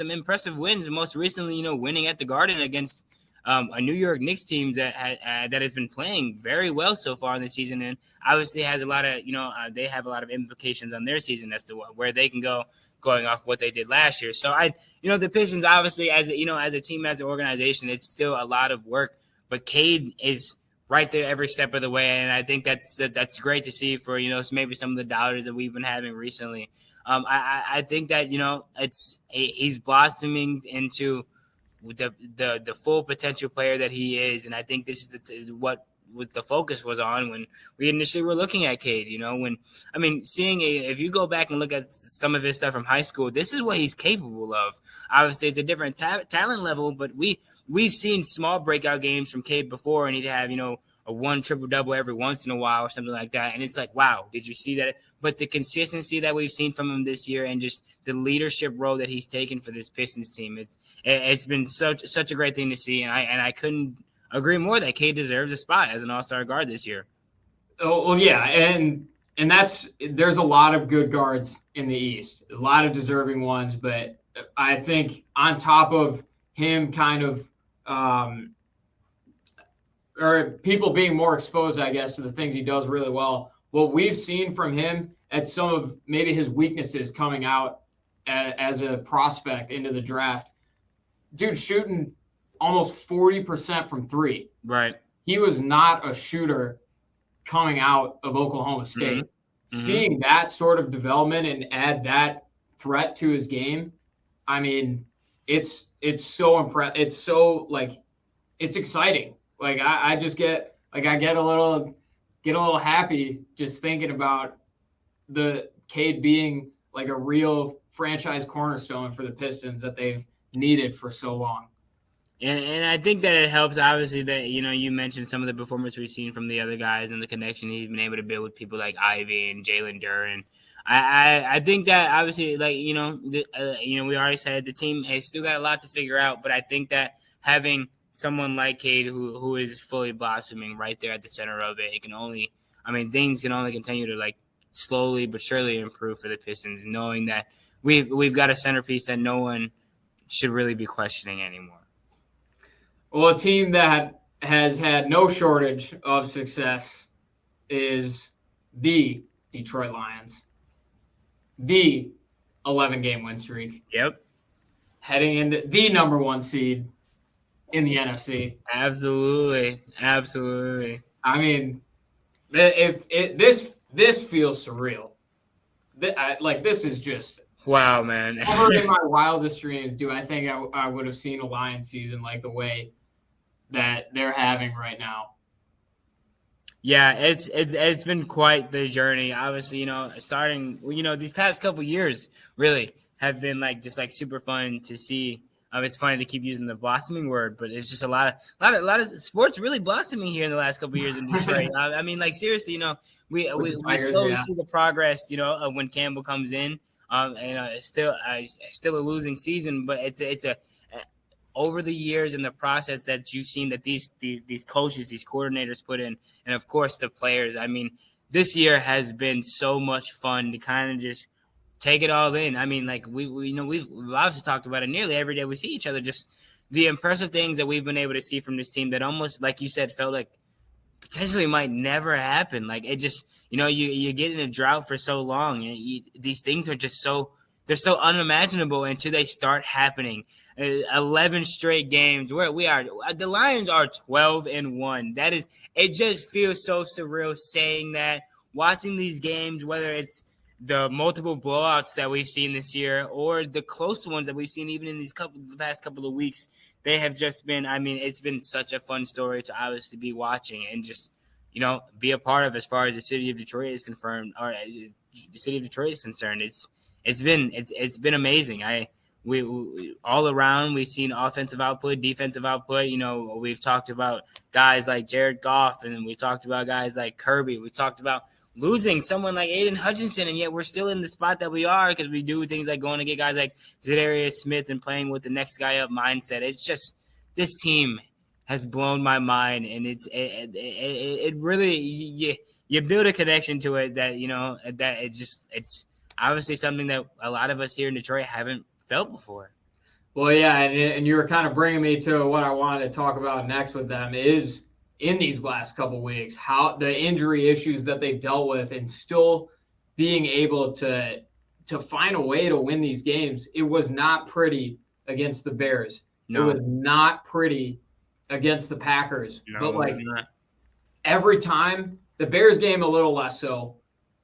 impressive wins. Most recently, winning at the Garden against a New York Knicks team that has been playing very well so far in the season, and obviously has a lot of they have a lot of implications on their season as to where they can go going off what they did last year. So the Pistons obviously as a team, as an organization, it's still a lot of work, but Cade is right there every step of the way, and I think that's great to see for maybe some of the doubters that we've been having recently. I think that he's blossoming into the full potential player that he is, and I think this is what what the focus was on when we initially were looking at Cade. If you go back and look at some of his stuff from high school, this is what he's capable of. Obviously, it's a different talent level, but we've seen small breakout games from Cade before, and he'd have, a 1 triple-double every once in a while or something like that. And it's like, wow, did you see that? But the consistency that we've seen from him this year and just the leadership role that he's taken for this Pistons team, it's been such a great thing to see. And I couldn't agree more that Cade deserves a spot as an all-star guard this year. Oh, well, yeah. And there's a lot of good guards in the East, a lot of deserving ones. But I think on top of him kind of or people being more exposed, I guess, to the things he does really well. What we've seen from him at some of maybe his weaknesses coming out as a prospect into the draft, dude shooting almost 40% from three. Right. He was not a shooter coming out of Oklahoma State. Mm-hmm. Seeing that sort of development and add that threat to his game, I mean, it's so impressive. It's so it's exciting. I just get a little happy just thinking about the Cade being a real franchise cornerstone for the Pistons that they've needed for so long. And I think that it helps, obviously, that, you mentioned some of the performance we've seen from the other guys and the connection he's been able to build with people like Ivy and Jalen Duren. I think that, obviously, we already said the team has still got a lot to figure out, but I think that having someone like Cade who is fully blossoming right there at the center of it, things can only continue to slowly but surely improve for the Pistons, knowing that we've got a centerpiece that no one should really be questioning anymore. Well, a team that has had no shortage of success is the Detroit Lions. The 11-game win streak. Yep. Heading into the number 1 seed in the NFC. Absolutely. I mean, this feels surreal. This is just wow, man. Never in my wildest dreams do I think I would have seen a Lions season like the way that they're having right now. Yeah, it's been quite the journey. Obviously, starting, these past couple years really have been just super fun to see. It's funny to keep using the blossoming word, but it's just a lot of sports really blossoming here in the last couple of years in Detroit. Seriously, we slowly see the progress, of when Campbell comes in. It's still a losing season, but it's a over the years in the process that you've seen that these coaches, these coordinators put in, and of course the players. This year has been so much fun to kind of just take it all in. We've obviously talked about it nearly every day we see each other, just the impressive things that we've been able to see from this team that almost, like you said, felt like potentially might never happen. It just, you get in a drought for so long, and these things are just they're so unimaginable until they start happening. 11 straight games where we are. The Lions are 12-1. That is, it just feels so surreal saying that, watching these games, whether it's the multiple blowouts that we've seen this year or the close ones that we've seen even in the past couple of weeks. They have just been, it's been such a fun story to obviously be watching and just, be a part of as far as the city of Detroit is concerned, or the city of Detroit is concerned. It's been amazing. We all around, we've seen offensive output, defensive output. We've talked about guys like Jared Goff, and we've talked about guys like Kirby. We talked about losing someone like Aiden Hutchinson, and yet we're still in the spot that we are because we do things like going to get guys like Zadarius Smith and playing with the next guy up mindset. It's just, this team has blown my mind, and it really, you build a connection to it that, that it's obviously something that a lot of us here in Detroit haven't felt before. Well, yeah, and you were kind of bringing me to what I wanted to talk about next with them is in these last couple weeks, how the injury issues that they've dealt with and still being able to find a way to win these games. It was not pretty against the Bears. No. It was not pretty against the Packers. No, but every time, the Bears game a little less so,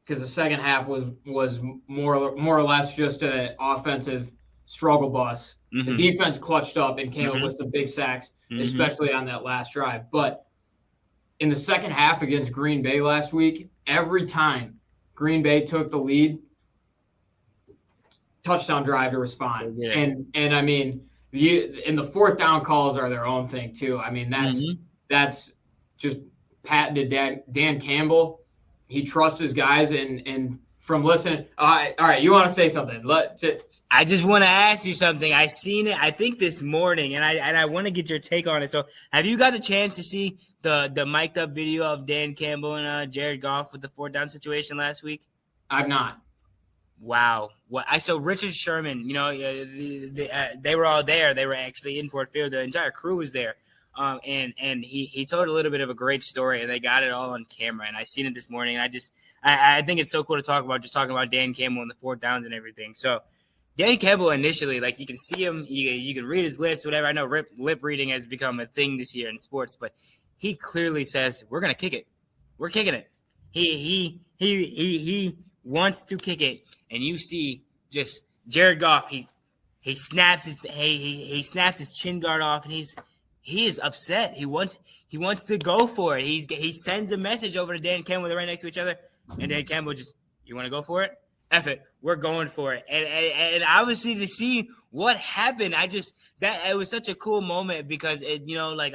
because the second half was more or less just an offensive struggle bus. Mm-hmm. The defense clutched up and came up with some big sacks, especially on that last drive. But in the second half against Green Bay last week, every time Green Bay took the lead, touchdown drive to respond. Yeah. And I mean, and the fourth down calls are their own thing too. I mean, that's just patented Dan Campbell. He trusts his guys, and from listening, all right, you want to say something? I just want to ask you something. I seen it, I think this morning, and I want to get your take on it. So, have you got the chance to see the mic'd up video of Dan Campbell and Jared Goff with the fourth down situation last week? I've not. Wow. What I saw Richard Sherman, they were all there. They were actually in Ford Field. The entire crew was there. And he told a little bit of a great story, and they got it all on camera. And I seen it this morning, and I think it's so cool to talk about, just talking about Dan Campbell and the fourth downs and everything. So Dan Campbell initially, like, you can see him, you can read his lips, whatever. I know lip reading has become a thing this year in sports, but he clearly says, we're going to kick it. We're kicking it. He wants to kick it. And you see just Jared Goff, he snaps his chin guard off, and he is upset. He wants to go for it. He sends a message over to Dan Campbell. They're right next to each other, and Dan Campbell just, you want to go for it? F it, we're going for it. And obviously to see what happened, it was such a cool moment, because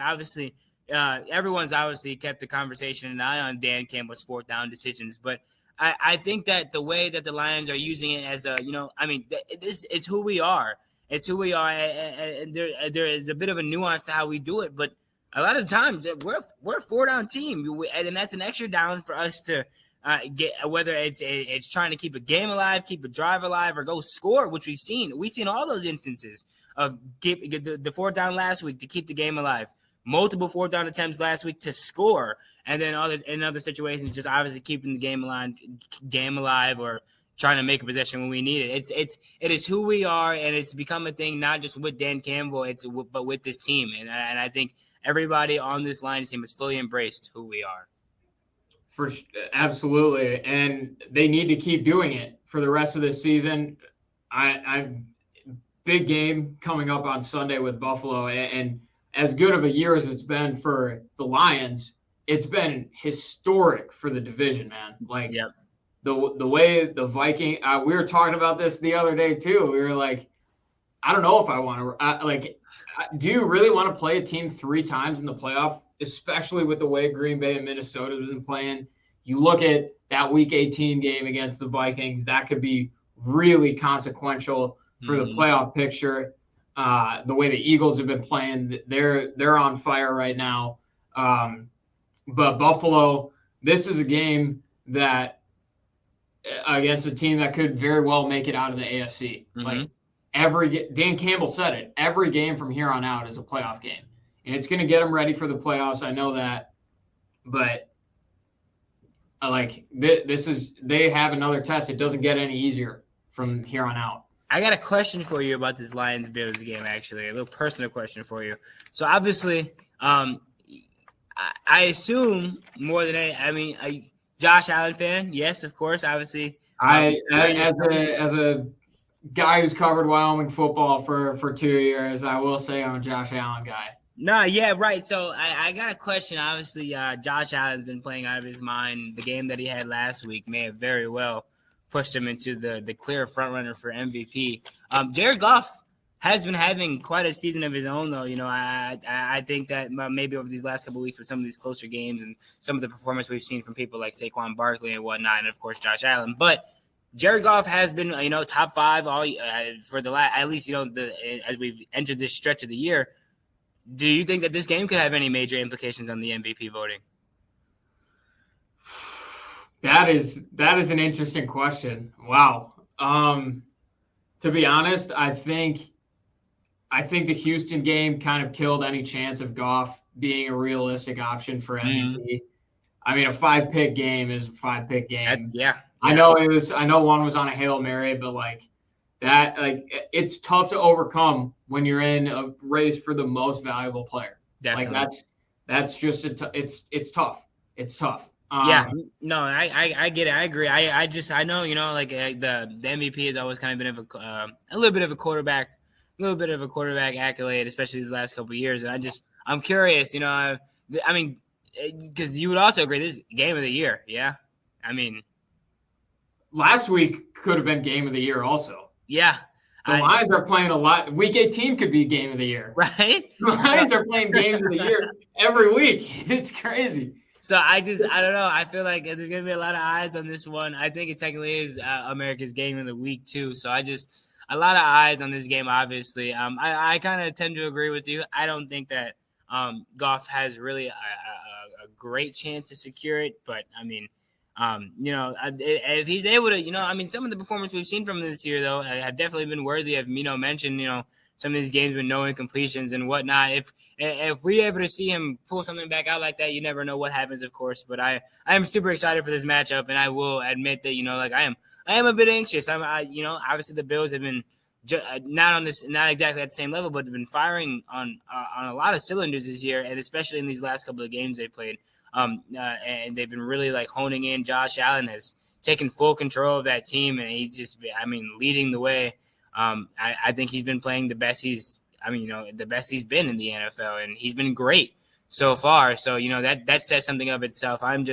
obviously everyone's obviously kept the conversation and eye on Dan Campbell's fourth down decisions, but I think that the way that the Lions are using it as it's who we are. It's who we are, and there is a bit of a nuance to how we do it. But a lot of the times, we're a four-down team, and that's an extra down for us to get. Whether it's trying to keep a game alive, keep a drive alive, or go score, which we've seen. We've seen all those instances of get the fourth down last week to keep the game alive. Multiple fourth down attempts last week to score, and then in other situations, just obviously keeping the game alive, or trying to make a possession when we need it. It is who we are, and it's become a thing not just with Dan Campbell, but with this team, and I think everybody on this Lions team has fully embraced who we are. Absolutely, and they need to keep doing it for the rest of this season. Big game coming up on Sunday with Buffalo, and as good of a year as it's been for the Lions, it's been historic for the division, man. Like, yep. The way the Viking, we were talking about this the other day too. We were like, I don't know if I want to, do you really want to play a team 3 times in the playoff, especially with the way Green Bay and Minnesota have been playing? You look at that Week 18 game against the Vikings, that could be really consequential for the playoff picture. The way the Eagles have been playing, they're on fire right now. But Buffalo, this is a game that against a team that could very well make it out of the AFC. Like, Dan Campbell said it, every game from here on out is a playoff game, and it's going to get them ready for the playoffs. I know that, but they have another test. It doesn't get any easier from here on out. I got a question for you about this Lions-Bills game, actually, a little personal question for you. So obviously, I assume more than a Josh Allen fan, yes, of course. Obviously, as a guy who's covered Wyoming football for 2 years, I will say I'm a Josh Allen guy. No, yeah, right. So I got a question. Obviously, Josh Allen's been playing out of his mind. The game that he had last week may have very well pushed him into the clear front runner for MVP. Jared Goff has been having quite a season of his own, though. I think that maybe over these last couple of weeks with some of these closer games and some of the performance we've seen from people like Saquon Barkley and whatnot, and of course Josh Allen. But Jared Goff has been, top 5 all for the last, at least, as we've entered this stretch of the year. Do you think that this game could have any major implications on the MVP voting? That is an interesting question. Wow. To be honest, I think the Houston game kind of killed any chance of Goff being a realistic option for MVP. I mean, a 5-pick game is a 5-pick game. I know one was on a Hail Mary, but it's tough to overcome when you're in a race for the most valuable player. Definitely. Like that's just it's tough. It's tough. I get it. I agree. I know, the MVP has always kind of been a little bit of a quarterback accolade, especially these last couple of years. And I'm curious, because you would also agree this is game of the year. Yeah. I mean, last week could have been game of the year also. Yeah. The Lions are playing a lot. Week 18 could be game of the year. Right? The Lions are playing games of the year every week. It's crazy. So I don't know. I feel like there's going to be a lot of eyes on this one. I think it technically is America's game of the week too. So a lot of eyes on this game, obviously. I kind of tend to agree with you. I don't think that Goff has really a great chance to secure it. But, I mean, if he's able to, some of the performance we've seen from him this year, though, have definitely been worthy of, mention, some of these games with no incompletions and whatnot. If we're able to see him pull something back out like that, you never know what happens, of course. But I am super excited for this matchup, and I will admit that, I am a bit anxious. Obviously the Bills have been not exactly at the same level, but have been firing on a lot of cylinders this year, and especially in these last couple of games they played. And they've been really honing in. Josh Allen has taken full control of that team, and he's just, leading the way. I think he's been playing the best the best he's been in the NFL, and he's been great so far. So, that says something of itself. I'm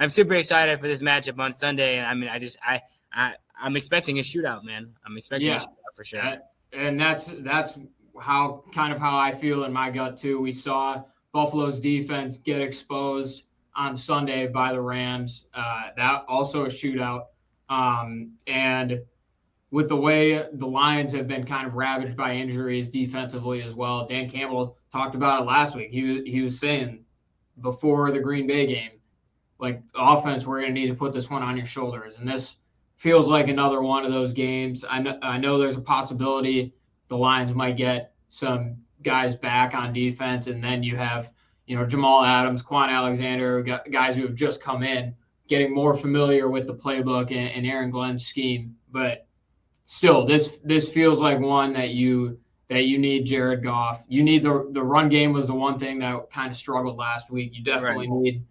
super excited for this matchup on Sunday. And I'm expecting a shootout, man. I'm expecting a shootout for sure. And that's how I feel in my gut too. We saw Buffalo's defense get exposed on Sunday by the Rams. That also a shootout. And with the way the Lions have been kind of ravaged by injuries defensively as well, Dan Campbell talked about it last week. He was saying before the Green Bay game, offense, we're going to need to put this one on your shoulders. And this feels like another one of those games. I know there's a possibility the Lions might get some guys back on defense, and then you have, Jamal Adams, Quan Alexander, guys who have just come in, getting more familiar with the playbook and Aaron Glenn's scheme. But still, this feels like one that you need Jared Goff. You need the run game was the one thing that kind of struggled last week. You definitely need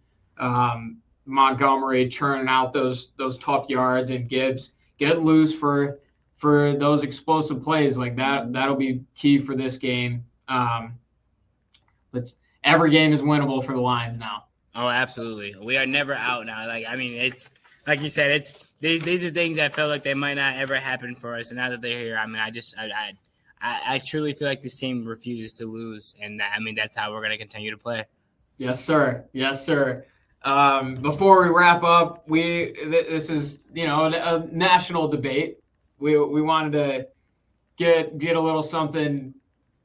Montgomery churning out those tough yards, and Gibbs get loose for those explosive plays like that. That'll be key for this game. But every game is winnable for the Lions now. Oh, absolutely. We are never out now. It's like you said, it's these are things that felt like they might not ever happen for us, and now that they're here, I truly feel like this team refuses to lose, and that's how we're going to continue to play. Yes, sir. Yes, sir. Before we wrap up, this is a national debate. We wanted to get a little something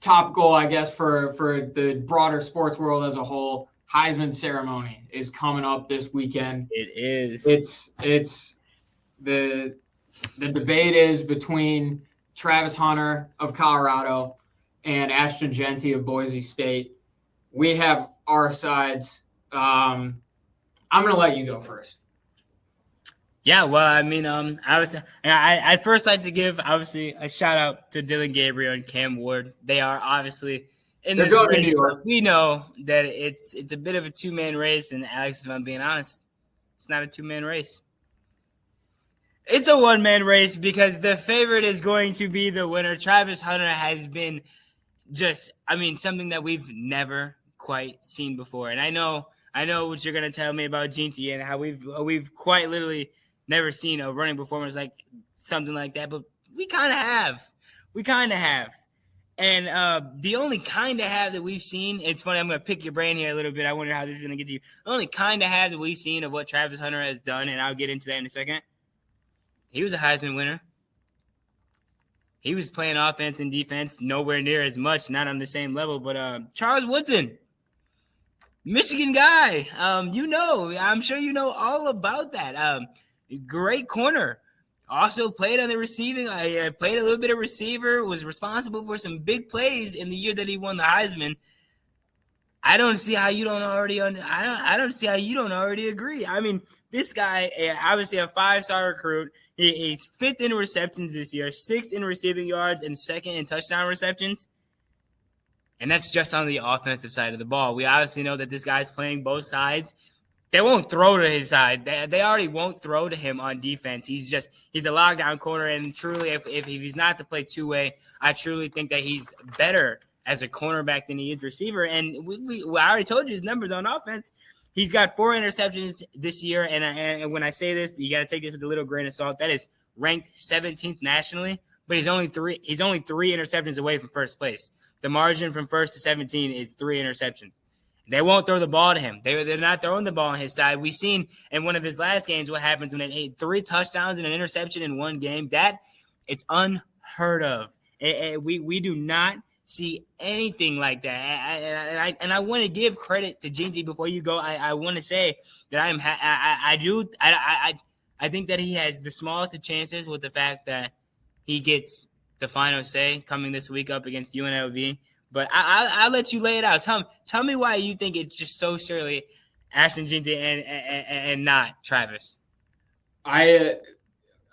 topical, I guess, for the broader sports world as a whole. Heisman ceremony is coming up this weekend. It is. It's the debate is between Travis Hunter of Colorado and Ashton Genty of Boise State. We have our sides. I'm going to let you go first. Yeah, well, I'd first like to give, obviously, a shout-out to Dylan Gabriel and Cam Ward. They are obviously in this race. We know that it's a bit of a two-man race, and Alex, if I'm being honest, it's not a two-man race. It's a one-man race because the favorite is going to be the winner. Travis Hunter has been something that we've never quite seen before. And I know what you're going to tell me about Genty and how we've quite literally never seen a running performance like something like that, but we kind of have. And the only kind of have that we've seen, it's funny, I'm going to pick your brain here a little bit. I wonder how this is going to get to you. The only kind of have that we've seen of what Travis Hunter has done, and I'll get into that in a second. He was a Heisman winner. He was playing offense and defense nowhere near as much, not on the same level, but Charles Woodson, Michigan guy, I'm sure you know all about that. Great corner. Also played on the receiving. I played a little bit of receiver. Was responsible for some big plays in the year that he won the Heisman. I don't see how you don't already. I don't see how you don't already agree. This guy, obviously a 5-star recruit. He's 5th in receptions this year, 6th in receiving yards, and 2nd in touchdown receptions. And that's just on the offensive side of the ball. We obviously know that this guy's playing both sides. They won't throw to his side. They already won't throw to him on defense. He's a lockdown corner, and truly, if he's not to play two-way, I truly think that he's better as a cornerback than he is receiver. And I already told you his numbers on offense. He's got 4 interceptions this year, and when I say this, you got to take this with a little grain of salt. That is ranked 17th nationally, but he's only 3 interceptions away from first place. The margin from first to 17 is 3 interceptions. They won't throw the ball to him. They're not throwing the ball on his side. We've seen in one of his last games what happens when they 3 touchdowns and an interception in one game. That it's unheard of. We do not see anything like that. And I want to give credit to Ginty before you go. I want to say that I think that he has the smallest of chances with the fact that he gets the final say coming this week up against UNLV. But I'll let you lay it out. Tell me why you think it's just so surely Ashton Ginty and not Travis. I'm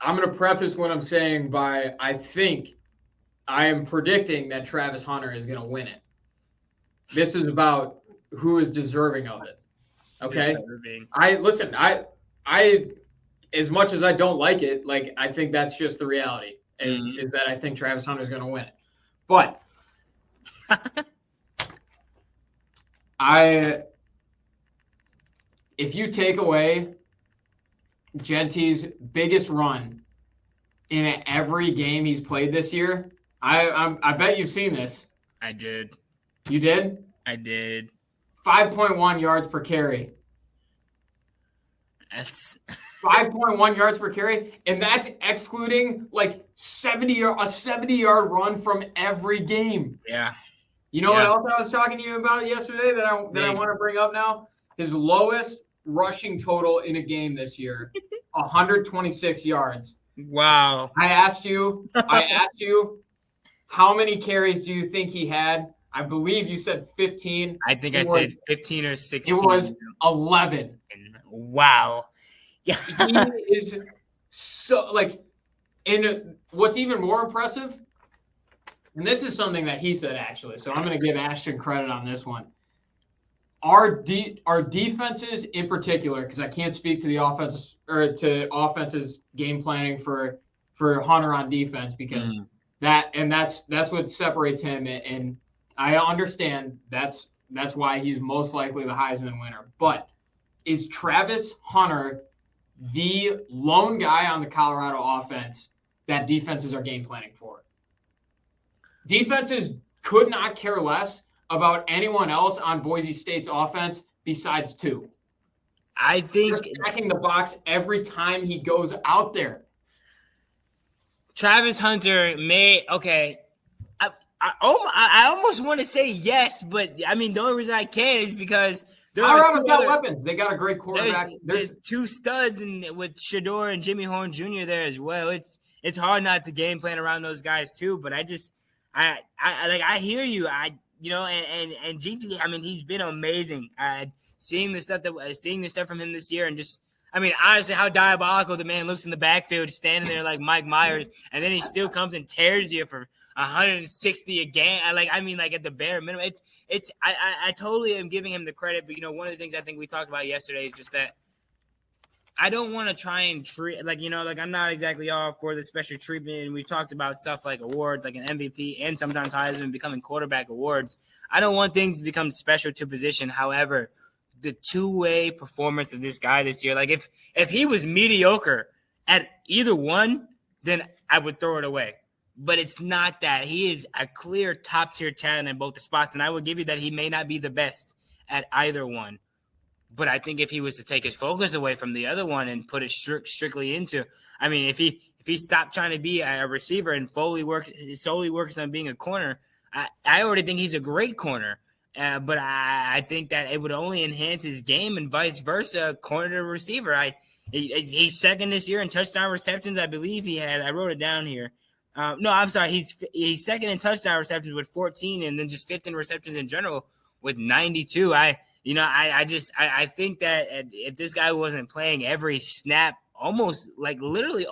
going to preface what I'm saying by I am predicting that Travis Hunter is going to win it. This is about who is deserving of it. Okay. I as much as I don't like it, like I think that's just the reality is that I think Travis Hunter is going to win it. But if you take away Genty's biggest run in every game he's played this year, I bet you've seen this. I did. You did? I did. 5.1 yards per carry. That's 5.1 yards per carry, and that's excluding like a 70-yard run from every game. Yeah. You know what else I was talking to you about yesterday that I want to bring up now? His lowest rushing total in a game this year, 126 yards. Wow. I asked you, how many carries do you think he had? I believe you said 15. I think I said 15 or 16. It was 11. Wow. Yeah. He is so and what's even more impressive, and this is something that he said actually, so I'm going to give Ashton credit on this one. Our defenses in particular, because I can't speak to the offense or to offense's game planning for Hunter on defense because that's what separates him, and I understand that's why he's most likely the Heisman winner. But is Travis Hunter the lone guy on the Colorado offense that defenses are game planning for? Defenses could not care less about anyone else on Boise State's offense besides 2. I think they're stacking the box every time he goes out there. Travis Hunter may I almost want to say yes, but I mean the only reason I can't is because Colorado's got weapons. They got a great quarterback. There's 2 studs with Shedeur and Jimmy Horn Jr. there as well. It's hard not to game plan around those guys too. But I hear you. And GT. I mean, he's been amazing. Seeing the stuff from him this year, and just honestly, how diabolical the man looks in the backfield, standing there like Mike Myers, and then he still comes and tears you for 160 a game. At the bare minimum, I totally am giving him the credit. But one of the things I think we talked about yesterday is just that I don't want to try and treat I'm not exactly all for the special treatment. And we talked about stuff like awards, like an MVP and sometimes Heisman becoming quarterback awards. I don't want things to become special to position. However, the two-way performance of this guy this year, if he was mediocre at either one, then I would throw it away. But it's not that. He is a clear top-tier talent in both the spots, and I would give you that he may not be the best at either one. But I think if he was to take his focus away from the other one and put it strictly into, if he stopped trying to be a receiver and solely works on being a corner, I already think he's a great corner. But I think that it would only enhance his game and vice versa, corner to receiver. He's second this year in touchdown receptions. I believe he had. I wrote it down here. No, I'm sorry. He's second in touchdown receptions with 14, and then just fifth in receptions in general with 92. I think that if this guy wasn't playing every snap, almost literally,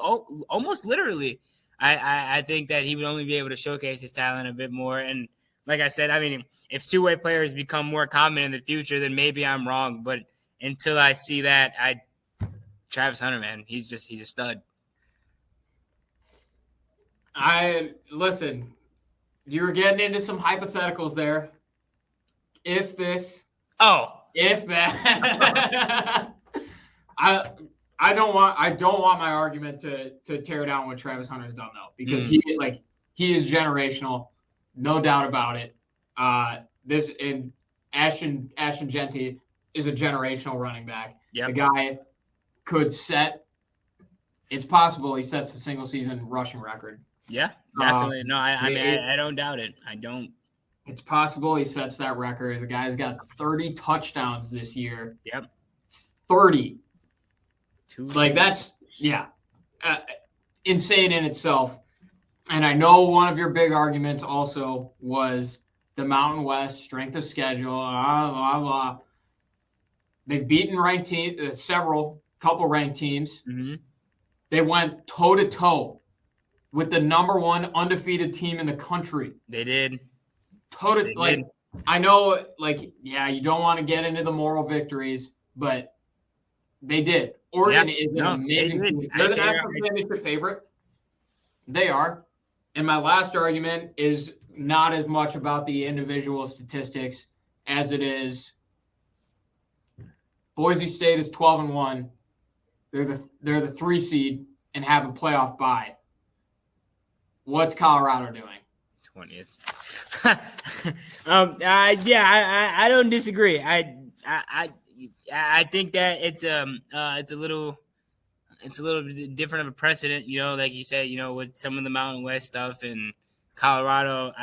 I think that he would only be able to showcase his talent a bit more. And like I said, if two-way players become more common in the future, then maybe I'm wrong. But until I see that, Travis Hunter, man, he's a stud. Listen, you were getting into some hypotheticals there. If this If that. I don't want my argument to tear down what Travis Hunter's done though, because he is generational, no doubt about it. Ashton Genty is a generational running back. Yep. The guy could set. It's possible he sets the single season rushing record. Yeah, definitely. No, I don't doubt it. I don't. It's possible he sets that record. The guy's got 30 touchdowns this year. Yep. 30. Like that's insane in itself. And I know one of your big arguments also was the Mountain West strength of schedule. Blah, blah, blah. They've beaten ranked teams, couple ranked teams. Mm-hmm. They went toe to toe with the number one undefeated team in the country. They did. I know, you don't want to get into the moral victories, but they did. Oregon is an amazing team. They're the national championship favorite. They are. And my last argument is not as much about the individual statistics as it is Boise State is 12-1. They're the 3 seed and have a playoff bye. What's Colorado doing? 20th. I don't disagree. I think that it's a little different of a precedent, like you said, with some of the Mountain West stuff and Colorado.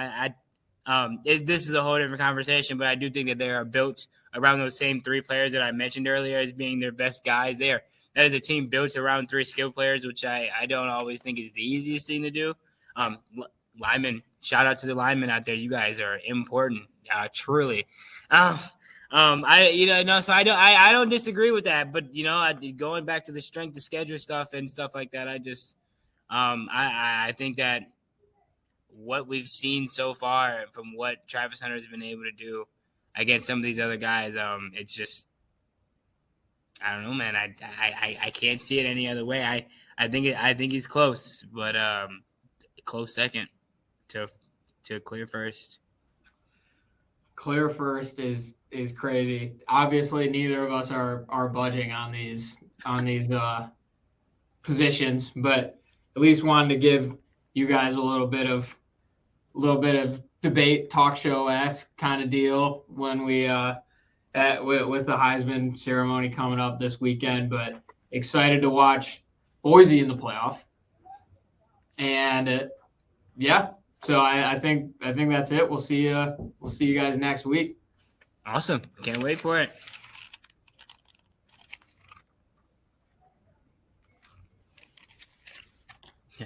This is a whole different conversation, but I do think that they are built around those same 3 players that I mentioned earlier as being their best guys there. That is a team built around 3 skill players, which I don't always think is the easiest thing to do. Linemen, shout out to the linemen out there. You guys are important, truly. So I don't disagree with that, but going back to the strength of schedule stuff and stuff like that, I think that what we've seen so far from what Travis Hunter has been able to do against some of these other guys, it's just, I don't know, man. I can't see it any other way. I think he's close, but close second to clear first. Clear first is crazy. Obviously, neither of us are budging on these positions, but at least wanted to give you guys a little bit of debate, talk show-esque kind of deal when we with the Heisman ceremony coming up this weekend. But excited to watch Boise in the playoff, and so I think that's it. We'll see you guys next week. Awesome. Can't wait for it.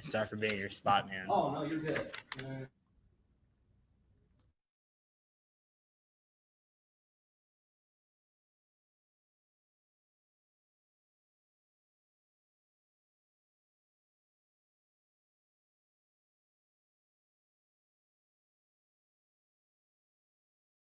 Sorry for being your spot, man. Oh, no, you're good.